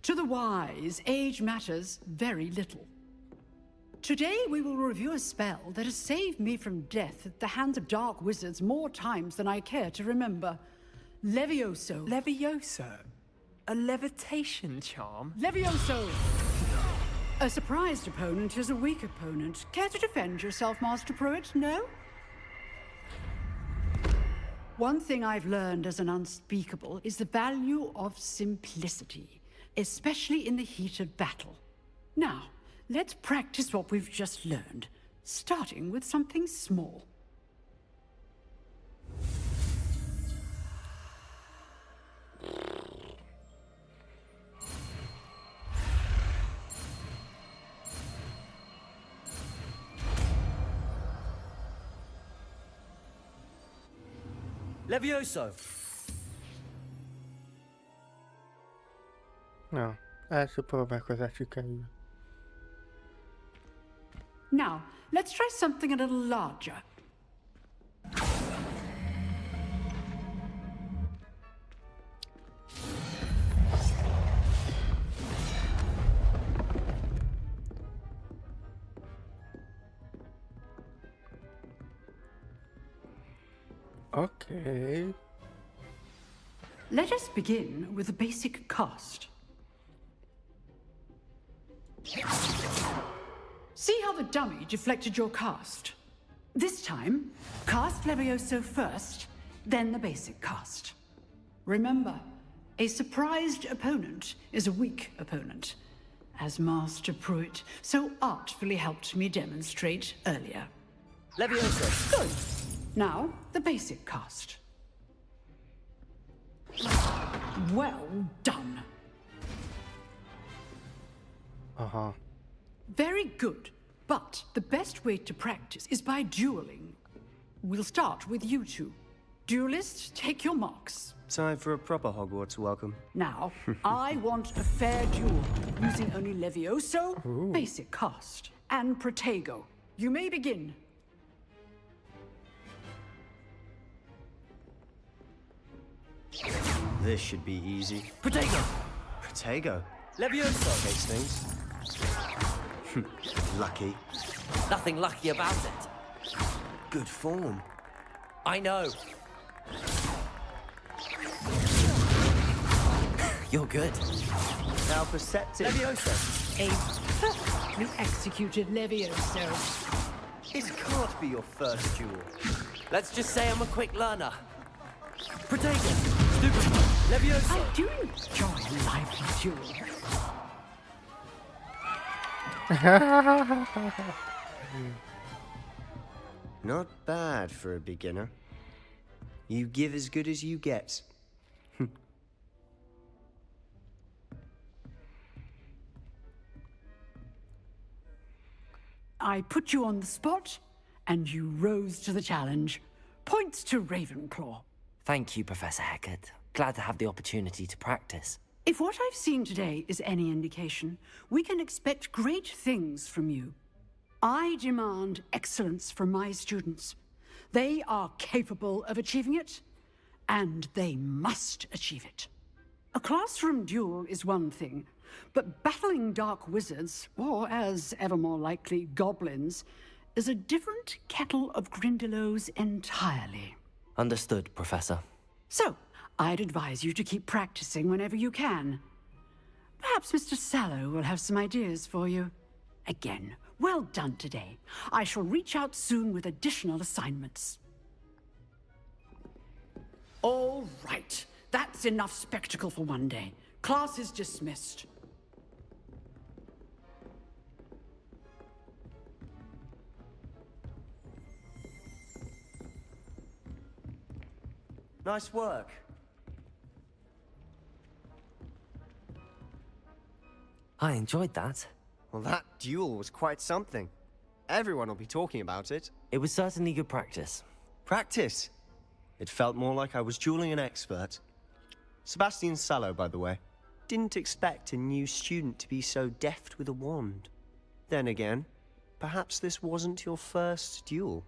To the wise, age matters very little. Today we will review a spell that has saved me from death at the hands of dark wizards more times than I care to remember. Levioso. Levioso? A levitation charm? Levioso! A surprised opponent is a weak opponent. Care to defend yourself, Master Pruitt? No? One thing I've learned as an unspeakable is the value of simplicity, especially in the heat of battle. Now, let's practice what we've just learned, starting with something small. Levioso! Na, első próbálkozás sikerül. Now, let's try something a little larger. Okay. Let us begin with a basic cast. See how the dummy deflected your cast? This time, cast Levioso first, then the basic cast. Remember, a surprised opponent is a weak opponent, as Master Pruitt so artfully helped me demonstrate earlier. Levioso! Good. Now, the basic cast. Well done. Uh-huh. Very good. But the best way to practice is by dueling. We'll start with you two. Duelists, take your marks. Time for a proper Hogwarts welcome. Now, I want a fair duel, using only Levioso, Ooh. basic cast, and Protego. You may begin. This should be easy. Protego! Protego? Levioso! Takes things. Lucky. Nothing lucky about it. Good form. I know. You're good. How perceptive. Levioso! A perfectly executed Levioso. This can't be your first duel. Let's just say I'm a quick learner. Protego! Stupid! Levioso! I do enjoy a lively duel. Not bad for a beginner. You give as good as you get. I put you on the spot, and you rose to the challenge. Points to Ravenclaw. Thank you, Professor Hecat. Glad to have the opportunity to practice. If what I've seen today is any indication, we can expect great things from you. I demand excellence from my students. They are capable of achieving it, and they must achieve it. A classroom duel is one thing, but battling dark wizards, or as ever more likely, goblins, is a different kettle of Grindylows entirely. Understood, Professor. So, I'd advise you to keep practicing whenever you can. Perhaps Mr. Sallow will have some ideas for you. Again, well done today. I shall reach out soon with additional assignments. All right. That's enough spectacle for one day. Class is dismissed. Nice work. I enjoyed that. Well, that duel was quite something. Everyone will be talking about it. It was certainly good practice. Practice? It felt more like I was dueling an expert. Sebastian Sallow, by the way. Didn't expect a new student to be so deft with a wand. Then again, perhaps this wasn't your first duel.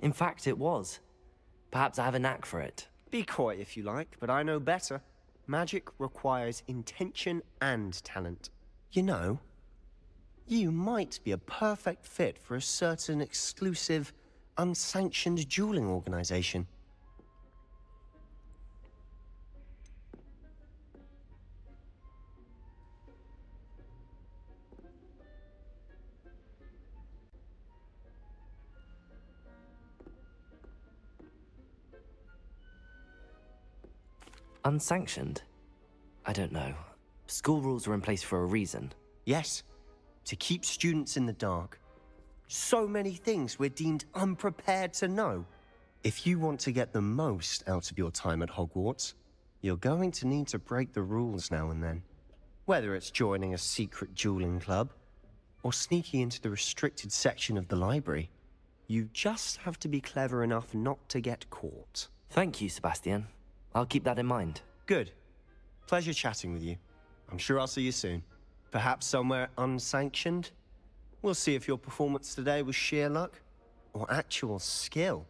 In fact, it was. Perhaps I have a knack for it. Be coy if you like, but I know better. Magic requires intention and talent. You know, you might be a perfect fit for a certain exclusive, unsanctioned dueling organization. Unsanctioned? I don't know. School rules are in place for a reason. Yes, to keep students in the dark. So many things we're deemed unprepared to know. If you want to get the most out of your time at Hogwarts, you're going to need to break the rules now and then. Whether it's joining a secret dueling club, or sneaking into the restricted section of the library, you just have to be clever enough not to get caught. Thank you, Sebastian. I'll keep that in mind. Good. Pleasure chatting with you. I'm sure I'll see you soon. Perhaps somewhere unsanctioned? We'll see if your performance today was sheer luck or actual skill.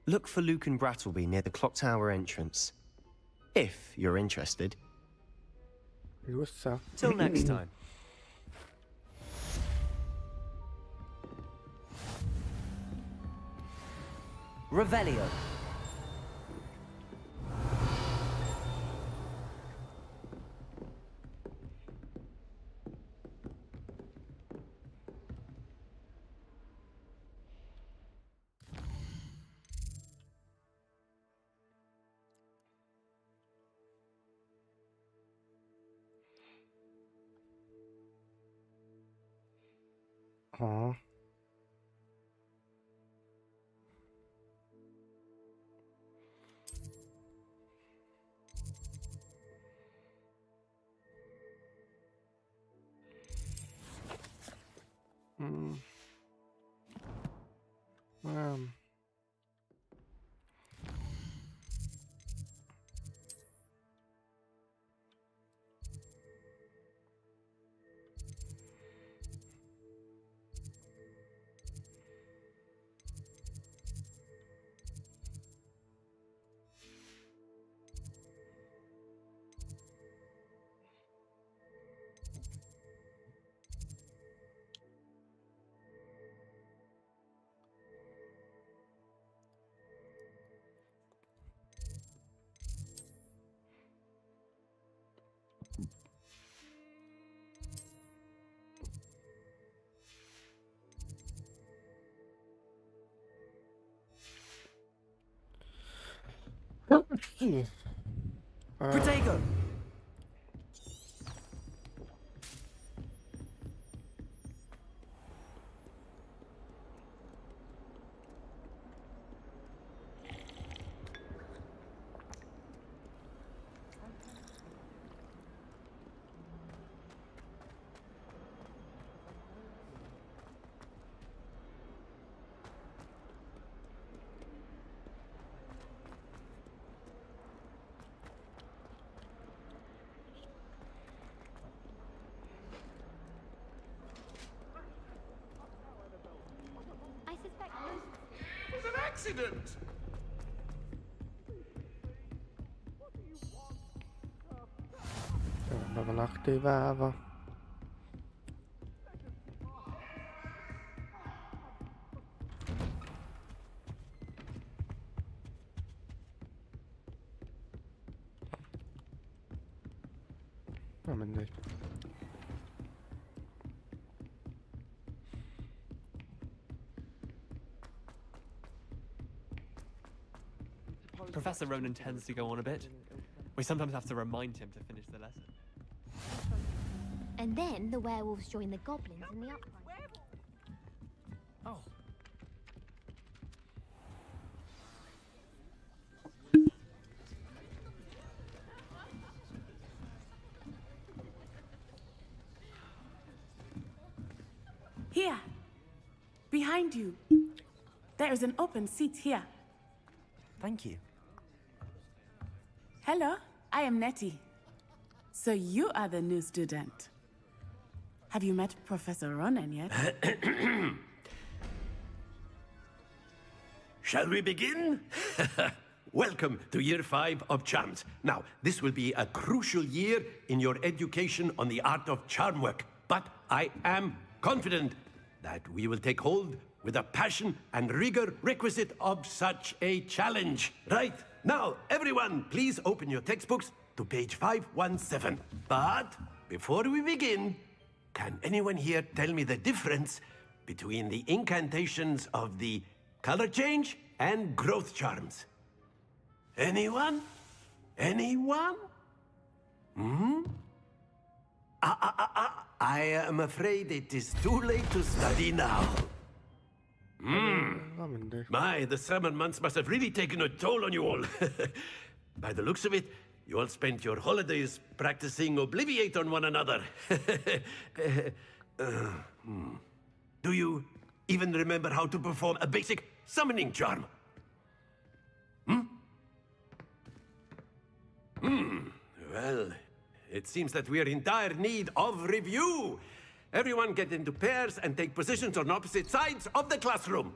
Look for Luke and Brattleby near the clock tower entrance. If you're interested. Till next time. Revelio. Aw. Um. Protego! accident! Be van aktiválva. Na mindegy. Professor Ronan tends to go on a bit. We sometimes have to remind him to finish the lesson. And then the werewolves join the goblins in the uprising. Oh. Here. Behind you. There is an open seat here. Thank you. Hello, I am Nettie. So you are the new student. Have you met Professor Ronan yet? Shall we begin? Welcome to Year 5 of Charms. Now, this will be a crucial year in your education on the art of charm work. But I am confident that we will take hold with the passion and rigor requisite of such a challenge. Right, now, everyone, please open your textbooks to page 517. But before we begin, can anyone here tell me the difference between the incantations of the color change and growth charms? Anyone? Anyone? Hmm? I am afraid it is too late to study now. My, the summer months must have really taken a toll on you all. By the looks of it, you all spent your holidays practicing Obliviate on one another. Do you even remember how to perform a basic summoning charm? Well, it seems that we are in dire need of review. Everyone get into pairs and take positions on opposite sides of the classroom.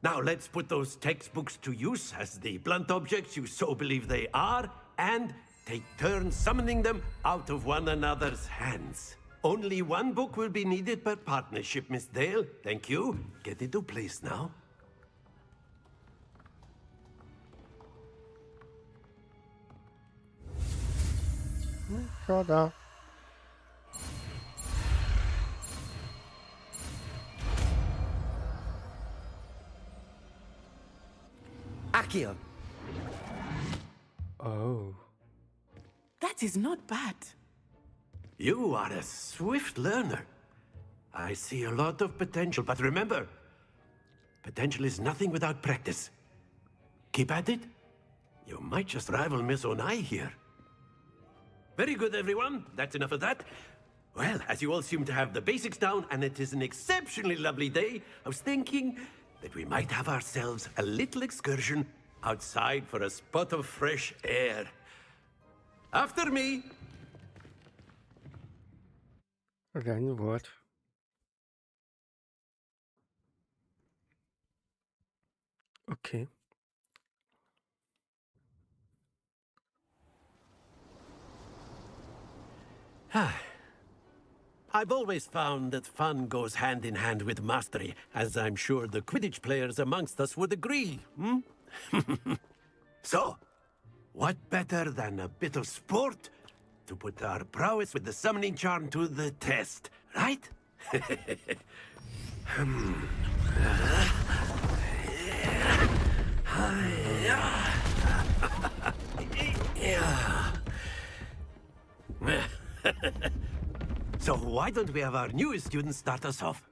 Now let's put those textbooks to use as the blunt objects you so believe they are, and take turns summoning them out of one another's hands. Only one book will be needed per partnership, Miss Dale. Thank you. Get into place now. Csoda. Accio. Oh. That is not bad. You are a swift learner. I see a lot of potential, but remember, potential is nothing without practice. Keep at it. You might just rival Miss Onai here. Very good, everyone. That's enough of that. Well, as you all seem to have the basics down, and it is an exceptionally lovely day, I was thinking that we might have ourselves a little excursion outside for a spot of fresh air. After me! Ennyi volt. Okay. I've always found that fun goes hand in hand with mastery, as I'm sure the Quidditch players amongst us would agree, hmm? So, what better than a bit of sport to put our prowess with the summoning charm to the test, right? So why don't we have our newest student start us off?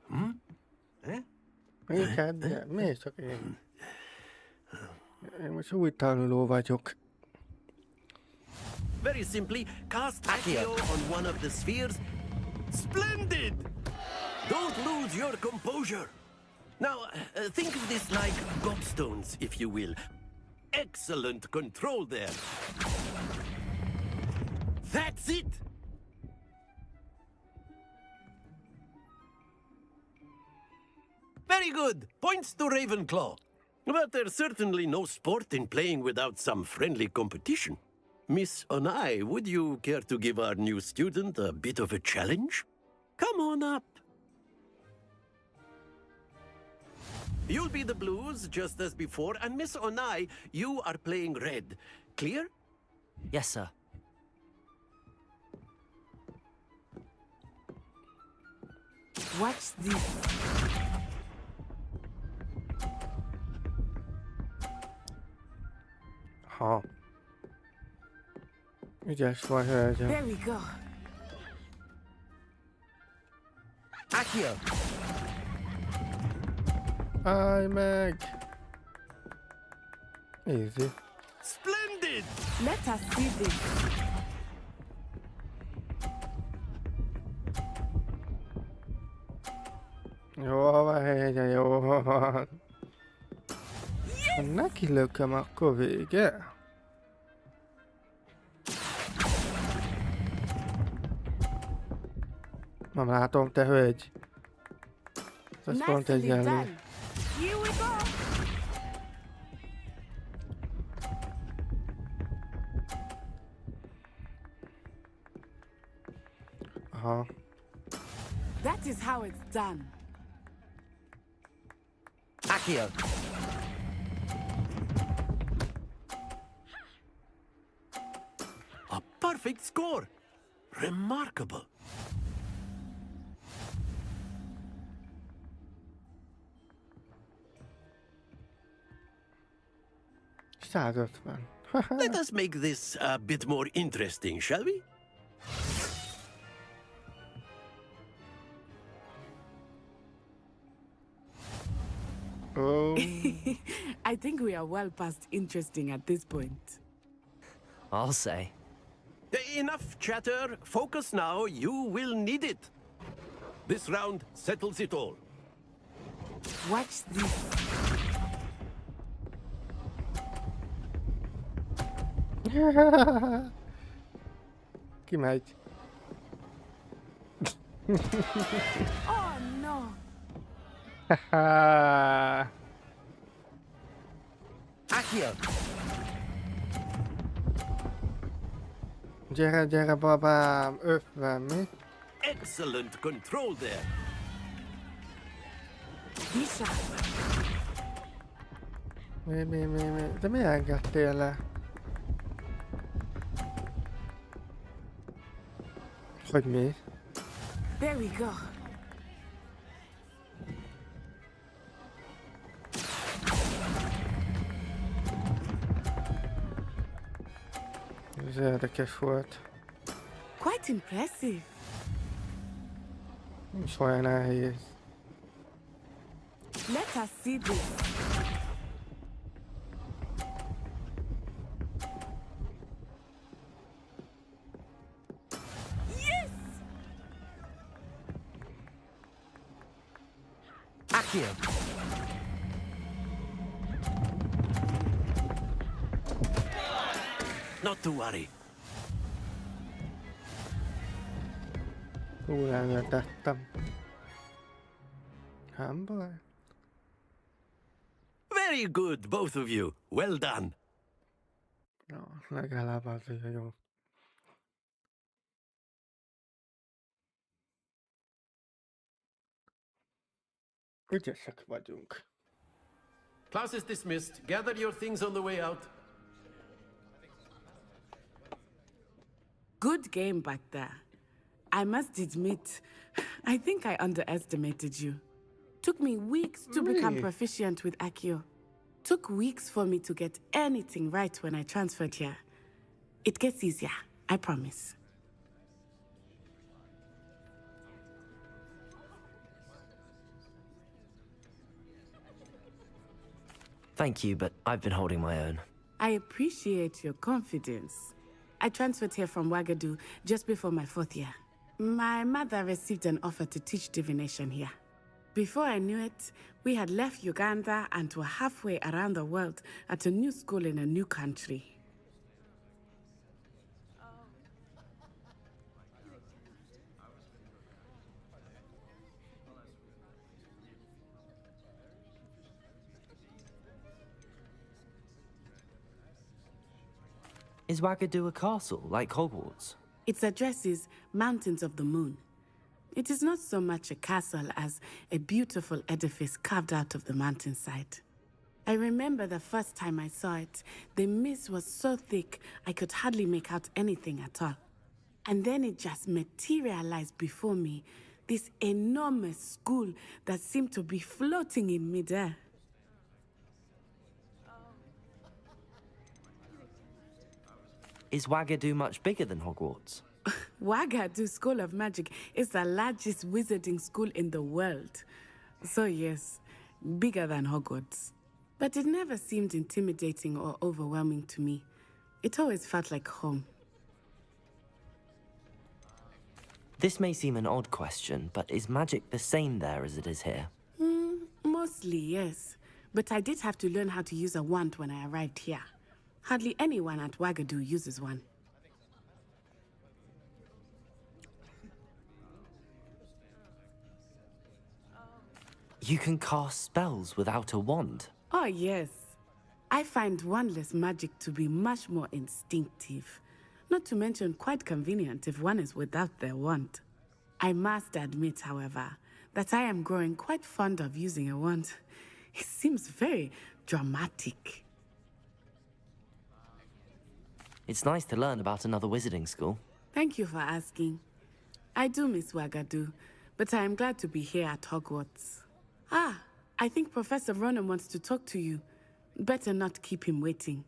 Miért csak én? Én most új tanuló vagyok. Very simply, cast Accio on one of the spheres. Splendid! Don't lose your composure. Now, think of this like gobstones, if you will. Excellent control there. That's it! Very good. Points to Ravenclaw. But there's certainly no sport in playing without some friendly competition. Miss Onai, would you care to give our new student a bit of a challenge? Come on up. You'll be the blues, just as before, and Miss Onai, you are playing red. Clear? Yes, sir. Watch this. Ha. Ügyes vagy, hölgyem. There we go. Accio. Állj meg! Easy. Splendid! Let us see this. Jó van, hölgyem, jó van. Ha neki lököm, akkor vége. Nem látom, te hölgy. Ez pont egyenlő. Here we go. Aha. That is how it's done. Accio. A perfect score! Remarkable! Let us make this a bit more interesting, shall we? Oh. I think we are well past interesting at this point. I'll say. Enough chatter. Focus now. You will need it. This round settles it all. Watch this. Kimegy. Oh no. Accio. Gyere, gyere, babám, 50, mi? Excellent control there. Mi? De mi engedtél le? Hogy mi? There we go. Ez érdekes volt. Quite impressive. Nincs olyan nehéz. Let us see this. Yes! Accio. Not to worry. Elmetettem. Nem baj. Very good, both of you. Well done. Ja, legalább azért jó. Ügyesek vagyunk. Class is dismissed. Gather your things on the way out. Good game back there. I must admit, I think I underestimated you. Took me weeks to become proficient with Accio. Took weeks for me to get anything right when I transferred here. It gets easier, I promise. Thank you, but I've been holding my own. I appreciate your confidence. I transferred here from Wagadu just before my 4th year. My mother received an offer to teach divination here. Before I knew it, we had left Uganda and were halfway around the world at a new school in a new country. Is Wagadu a castle, like Hogwarts? Its address is Mountains of the Moon. It is not so much a castle as a beautiful edifice carved out of the mountainside. I remember the first time I saw it, the mist was so thick I could hardly make out anything at all. And then it just materialized before me, this enormous school that seemed to be floating in midair. Is Wagadu much bigger than Hogwarts? Wagadu School of Magic is the largest wizarding school in the world. So yes, bigger than Hogwarts. But it never seemed intimidating or overwhelming to me. It always felt like home. This may seem an odd question, but is magic the same there as it is here? Mostly, yes. But I did have to learn how to use a wand when I arrived here. Hardly anyone at Wagadu uses one. You can cast spells without a wand? Oh, yes. I find wandless magic to be much more instinctive. Not to mention quite convenient if one is without their wand. I must admit, however, that I am growing quite fond of using a wand. It seems very dramatic. It's nice to learn about another wizarding school. Thank you for asking. I do miss Wagadu, but I am glad to be here at Hogwarts. Ah, I think Professor Rólam wants to talk to you. Better not keep him waiting.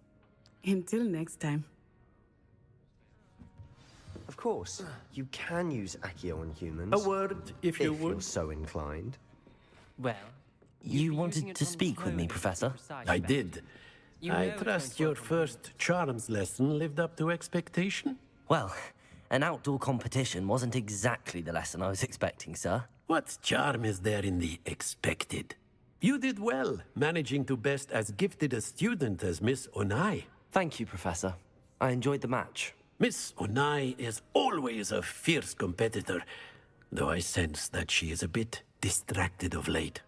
Until next time. Of course, you can use Accio on humans. A word, if you would. You're so inclined. Well, you wanted to speak with me, Professor? I did. I trust your first charms lesson lived up to expectation? Well, an outdoor competition wasn't exactly the lesson I was expecting, sir. What charm is there in the expected? You did well, managing to best as gifted a student as Miss Onai. Thank you, Professor. I enjoyed the match. Miss Onai is always a fierce competitor, though I sense that she is a bit distracted of late.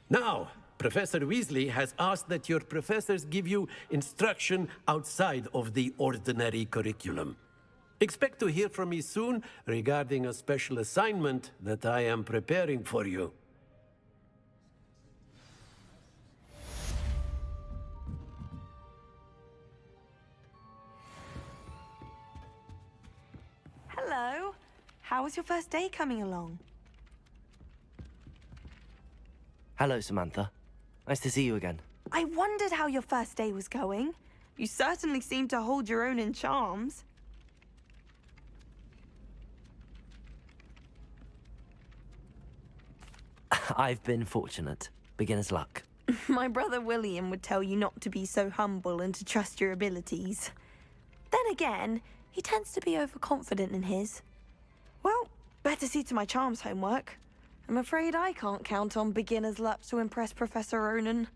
Now, Professor Weasley has asked that your professors give you instruction outside of the ordinary curriculum. Expect to hear from me soon regarding a special assignment that I am preparing for you. Hello. How was your first day coming along? Hello, Samantha. Nice to see you again. I wondered how your first day was going. You certainly seem to hold your own in charms. I've been fortunate. Beginner's luck. My brother William would tell you not to be so humble and to trust your abilities. Then again, he tends to be overconfident in his. Well, better see to my charms homework. I'm afraid I can't count on beginner's luck to impress Professor Ronan.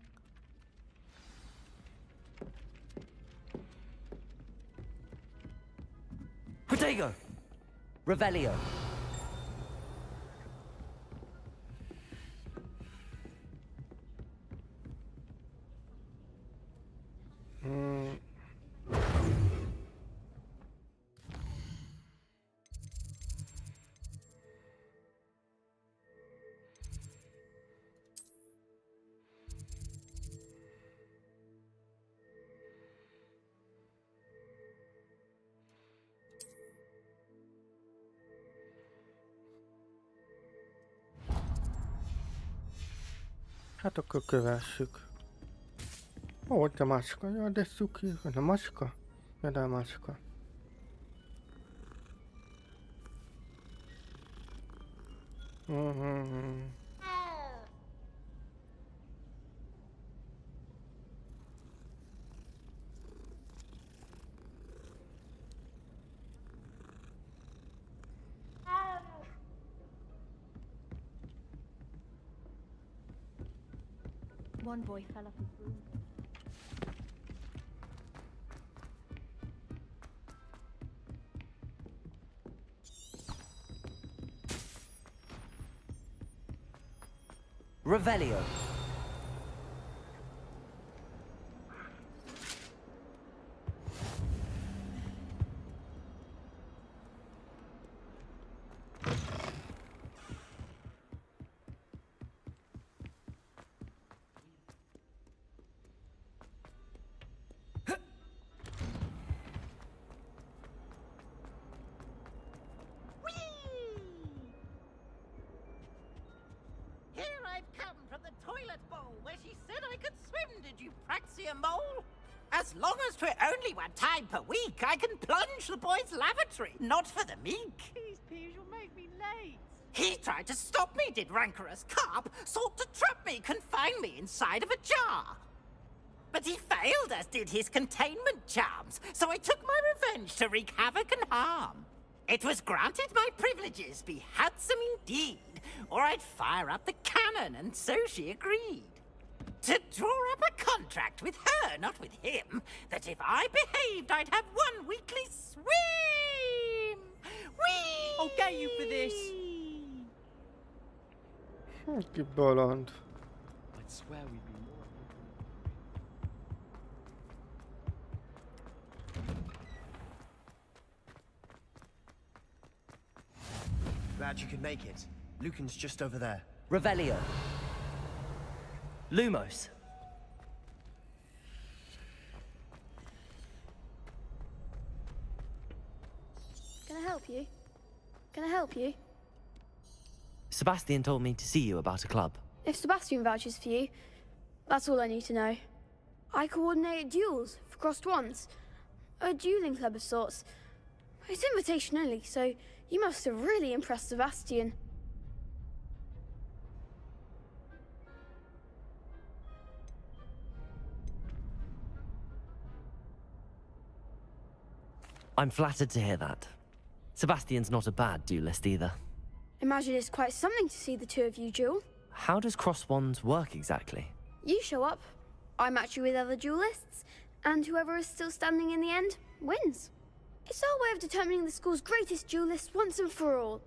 Protego! Revelio! Hát akkor kövessük. Ó, ott a macska. Ja, de szuki. A macska? Ja, de a macska. One boy fell off his broom. Revelio. toilet bowl where she said I could swim, did you praxia mole? As long as 'twere only 1 time per week, I can plunge the boys' lavatory, not for the meek. Please, Peeves, you'll make me late. He tried to stop me, did rancorous carp, sought to trap me, confine me inside of a jar. But he failed, as did his containment charms, so I took my revenge to wreak havoc and harm. It was granted my privileges be handsome indeed, or I'd fire up the cannon, and so she agreed. To draw up a contract with her, not with him, that if I behaved, I'd have 1 weekly swim! Whee! I'll get you for this! Ki bolond. I'd swear we'd be more. Glad you could make it. Lucan's just over there. Revelio. Lumos. Can I help you? Can I help you? Sebastian told me to see you about a club. If Sebastian vouches for you, that's all I need to know. I coordinate duels for crossed ones. A dueling club of sorts. It's invitation only, so you must have really impressed Sebastian. I'm flattered to hear that. Sebastian's not a bad duelist either. Imagine it's quite something to see the two of you duel. How does cross wands work exactly? You show up, I match you with other duelists, and whoever is still standing in the end wins. It's our way of determining the school's greatest duelist once and for all.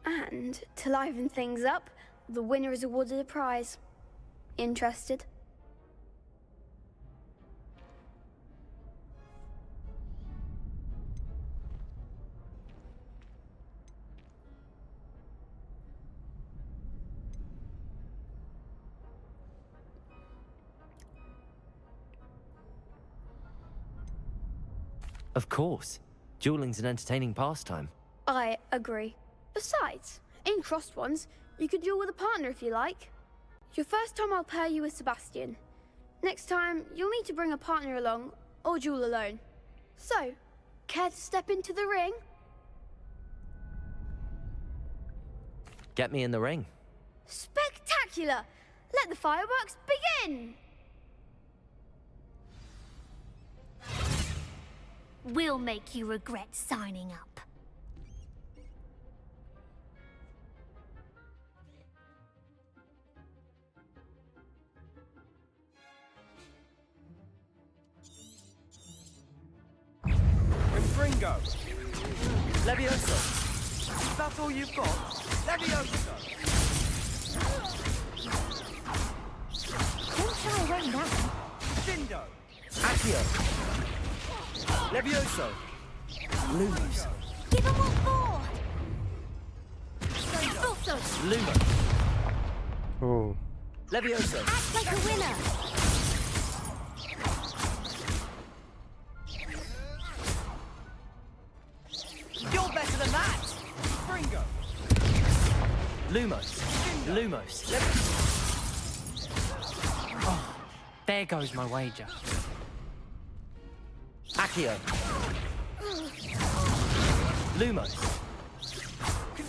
And to liven things up, the winner is awarded a prize. Interested? Of course. Dueling's an entertaining pastime. I agree. Besides, in crossed ones, you could duel with a partner if you like. Your first time I'll pair you with Sebastian. Next time, you'll need to bring a partner along, or duel alone. So, care to step into the ring? Get me in the ring. Spectacular! Let the fireworks begin! We'll make you regret signing up. Ringo! Levioso! That's all you've got? Levioso! Don't shy away now. Dindo! Accio! Levioso! Lumos! Give him what for! Also, Lumos! Oh. Levioso! act like a winner! You're better than that! Ringo! Lumos! Lumos! Oh, there goes my wager. Accio! Lumos!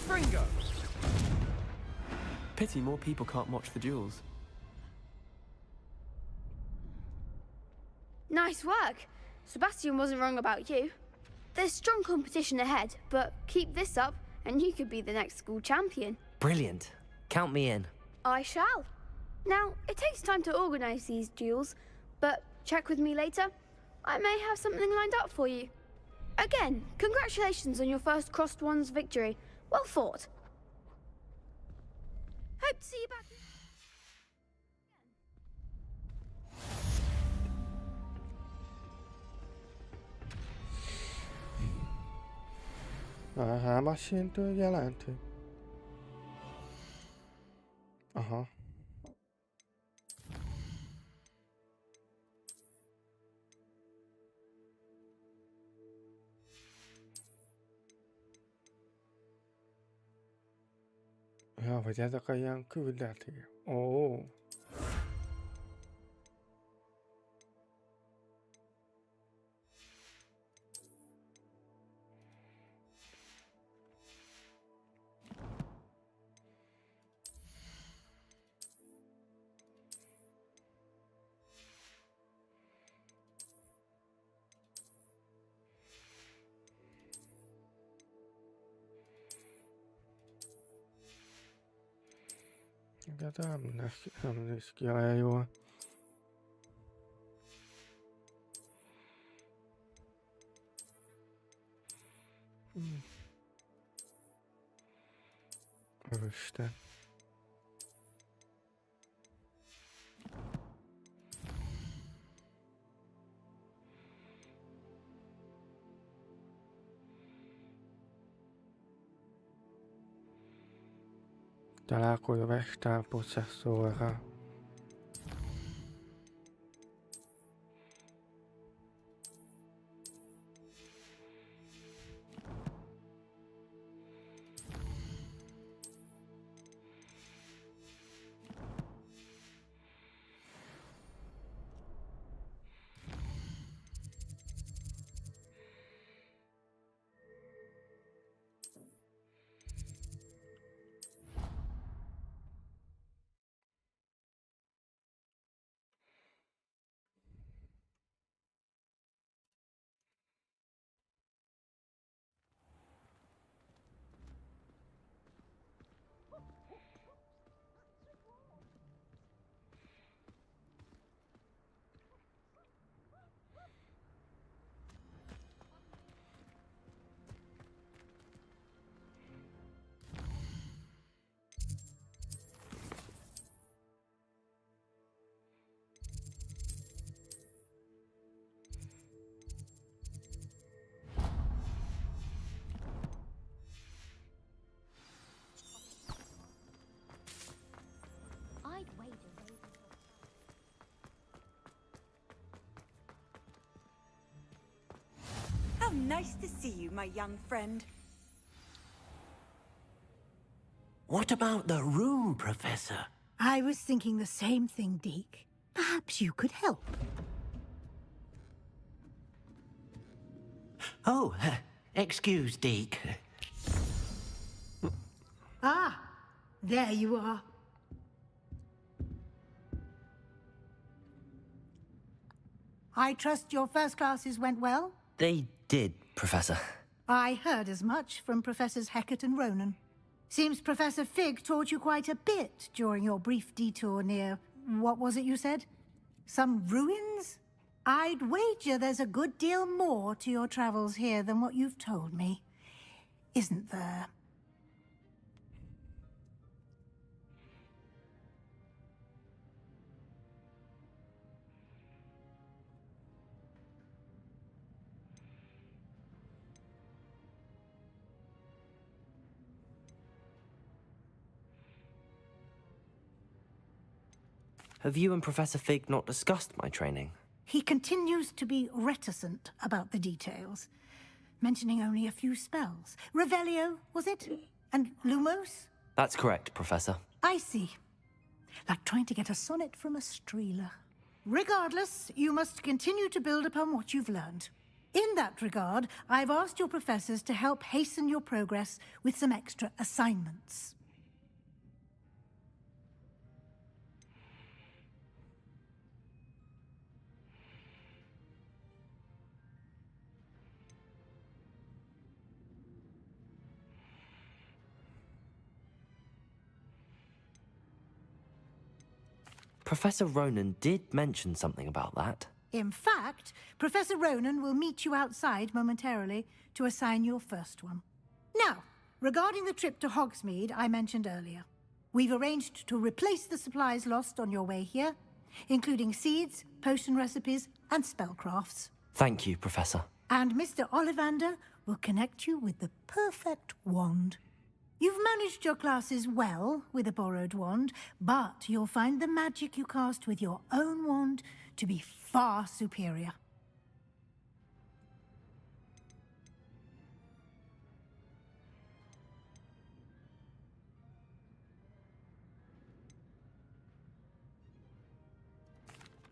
Ringo! Pity more people can't watch the duels. Nice work. Sebastian wasn't wrong about you. There's strong competition ahead, but keep this up and you could be the next school champion. Brilliant. Count me in. I shall. Now, it takes time to organise these duels, but check with me later. I may have something lined up for you. Again, congratulations on your first crossed ones victory. Well fought. Hope to see you back. Hármasintől jelenti. Aha. Ja, vagy ezek a ilyen küldeték. Ó. De nem néz ki olyan jól. Isten. Találkozó vestál processzorra. How nice to see you, my young friend. What about the room, Professor? I was thinking the same thing, Deke. Perhaps you could help. Oh, excuse, Deke. Ah, there you are. I trust your first classes went well? They did, Professor. I heard as much from Professors Hecat and Ronan. Seems Professor Fig taught you quite a bit during your brief detour near... what was it you said? Some ruins? I'd wager there's a good deal more to your travels here than what you've told me. Isn't there? Have you and Professor Fig not discussed my training? He continues to be reticent about the details, mentioning only a few spells. Revelio, was it? And Lumos? That's correct, Professor. I see. Like trying to get a sonnet from a streeler. Regardless, you must continue to build upon what you've learned. In that regard, I've asked your professors to help hasten your progress with some extra assignments. Professor Ronan did mention something about that. In fact, Professor Ronan will meet you outside momentarily to assign your first one. Now, regarding the trip to Hogsmeade I mentioned earlier, we've arranged to replace the supplies lost on your way here, including seeds, potion recipes, and spellcrafts. Thank you, Professor. And Mr. Ollivander will connect you with the perfect wand. You've managed your classes well with a borrowed wand, but you'll find the magic you cast with your own wand to be far superior.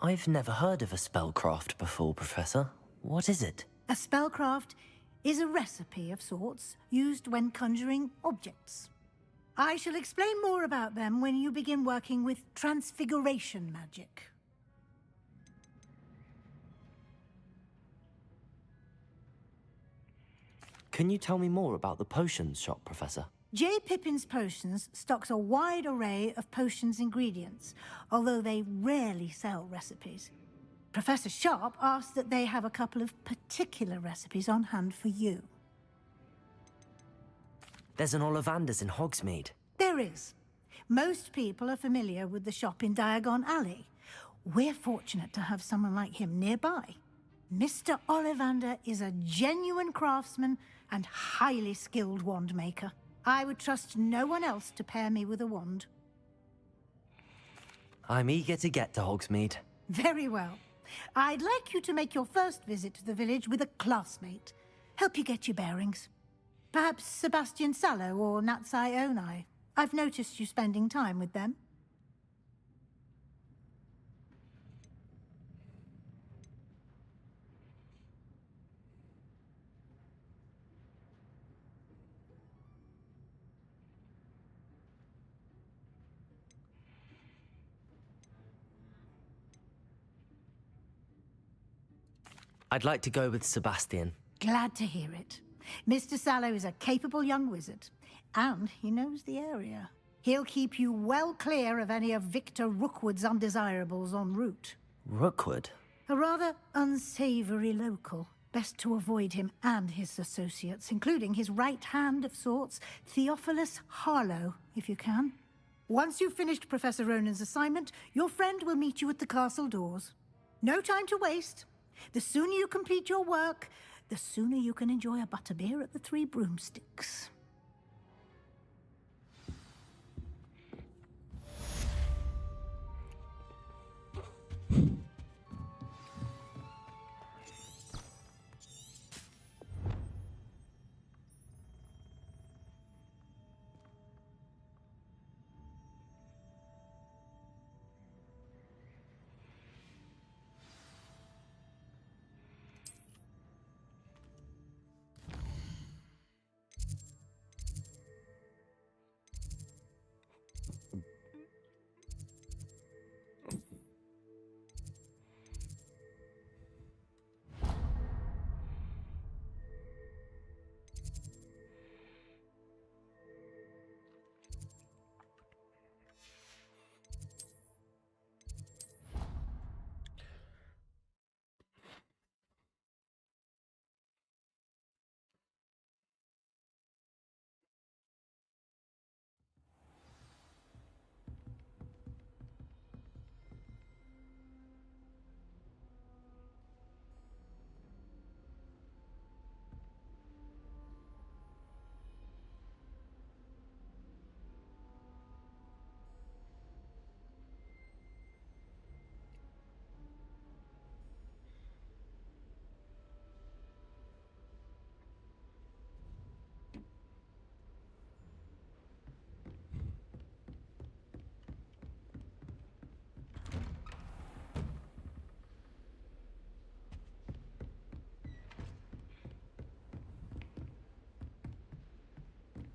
I've never heard of a spellcraft before, Professor. What is it? A spellcraft is a recipe of sorts used when conjuring objects. I shall explain more about them when you begin working with transfiguration magic. Can you tell me more about the potions shop, Professor? J. Pippin's Potions stocks a wide array of potions ingredients, although they rarely sell recipes. Professor Sharp asked that they have a couple of particular recipes on hand for you. There's an Ollivander's in Hogsmeade. There is. Most people are familiar with the shop in Diagon Alley. We're fortunate to have someone like him nearby. Mr. Ollivander is a genuine craftsman and highly skilled wand maker. I would trust no one else to pair me with a wand. I'm eager to get to Hogsmeade. Very well. I'd like you to make your first visit to the village with a classmate. Help you get your bearings. Perhaps Sebastian Sallow or Natsai Onai. I've noticed you spending time with them. I'd like to go with Sebastian. Glad to hear it. Mr. Sallow is a capable young wizard, and he knows the area. He'll keep you well clear of any of Victor Rookwood's undesirables en route. Rookwood? A rather unsavory local. Best to avoid him and his associates, including his right hand of sorts, Theophilus Harlow, if you can. Once you've finished Professor Ronan's assignment, your friend will meet you at the castle doors. No time to waste. The sooner you complete your work, the sooner you can enjoy a butterbeer at the Three Broomsticks.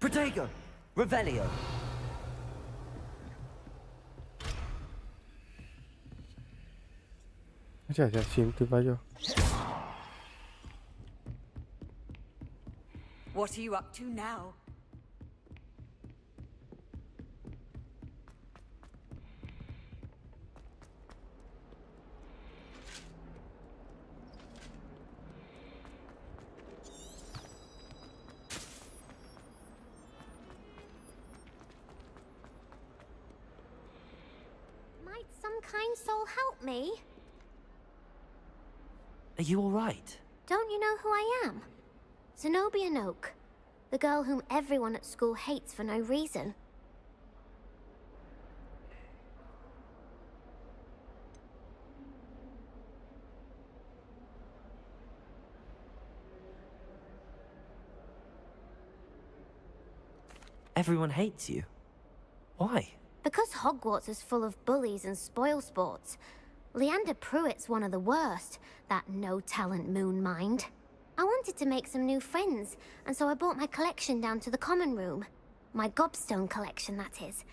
Protego! Revelio! Già szintű vagyok. What are you up to now? Might some kind soul help me? Are you all right? Don't you know who I am? Zenobia Noak, the girl whom everyone at school hates for no reason. Everyone hates you. Why? Because Hogwarts is full of bullies and spoilsports. Leander Pruitt's one of the worst, that no-talent moon mind. I wanted to make some new friends, and so I brought my collection down to the common room. My gobstone collection, that is.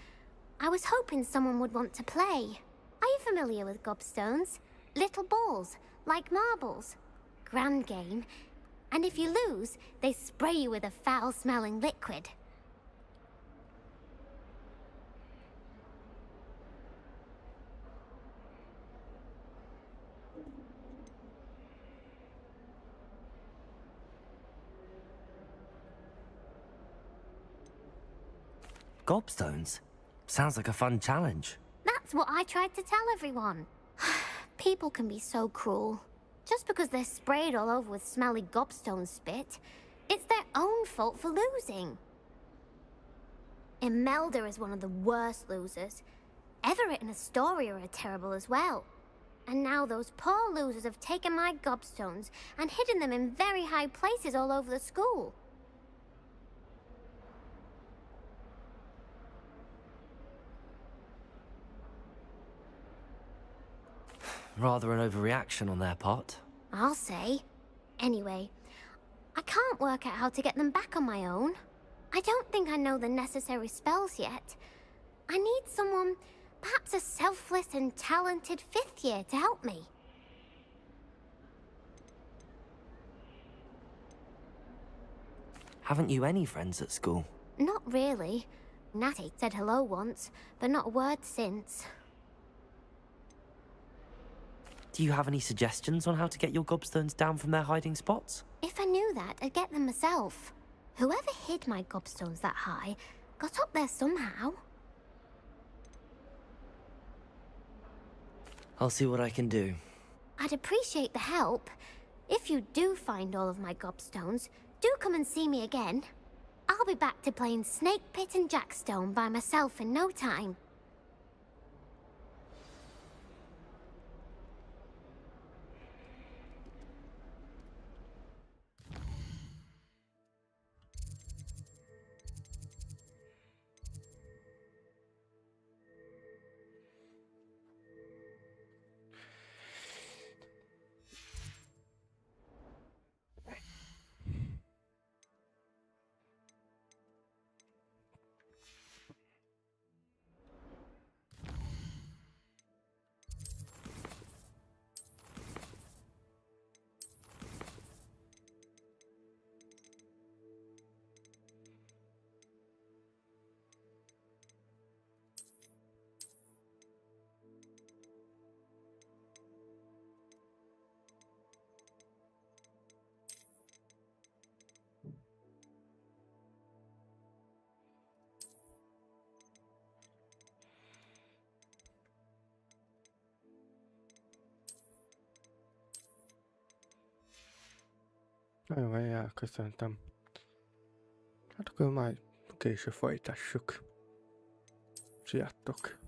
I was hoping someone would want to play. Are you familiar with gobstones? Little balls, like marbles. Grand game. And if you lose, they spray you with a foul-smelling liquid. Gobstones? Sounds like a fun challenge. That's what I tried to tell everyone. People can be so cruel. Just because they're sprayed all over with smelly gobstone spit, it's their own fault for losing. Imelda is one of the worst losers. Everett and Astoria are terrible as well. And now those poor losers have taken my gobstones and hidden them in very high places all over the school. Rather an overreaction on their part. I'll say. Anyway, I can't work out how to get them back on my own. I don't think I know the necessary spells yet. I need someone, perhaps a selfless and talented 5th year to help me. Haven't you any friends at school? Not really. Natty said hello once, but not a word since. Do you have any suggestions on how to get your gobstones down from their hiding spots? If I knew that, I'd get them myself. Whoever hid my gobstones that high got up there somehow. I'll see what I can do. I'd appreciate the help. If you do find all of my gobstones, do come and see me again. I'll be back to playing Snake Pit and Jackstone by myself in no time. Nagyon van, elköszöntem. Hát akkor majd később folytassuk. Sziasztok!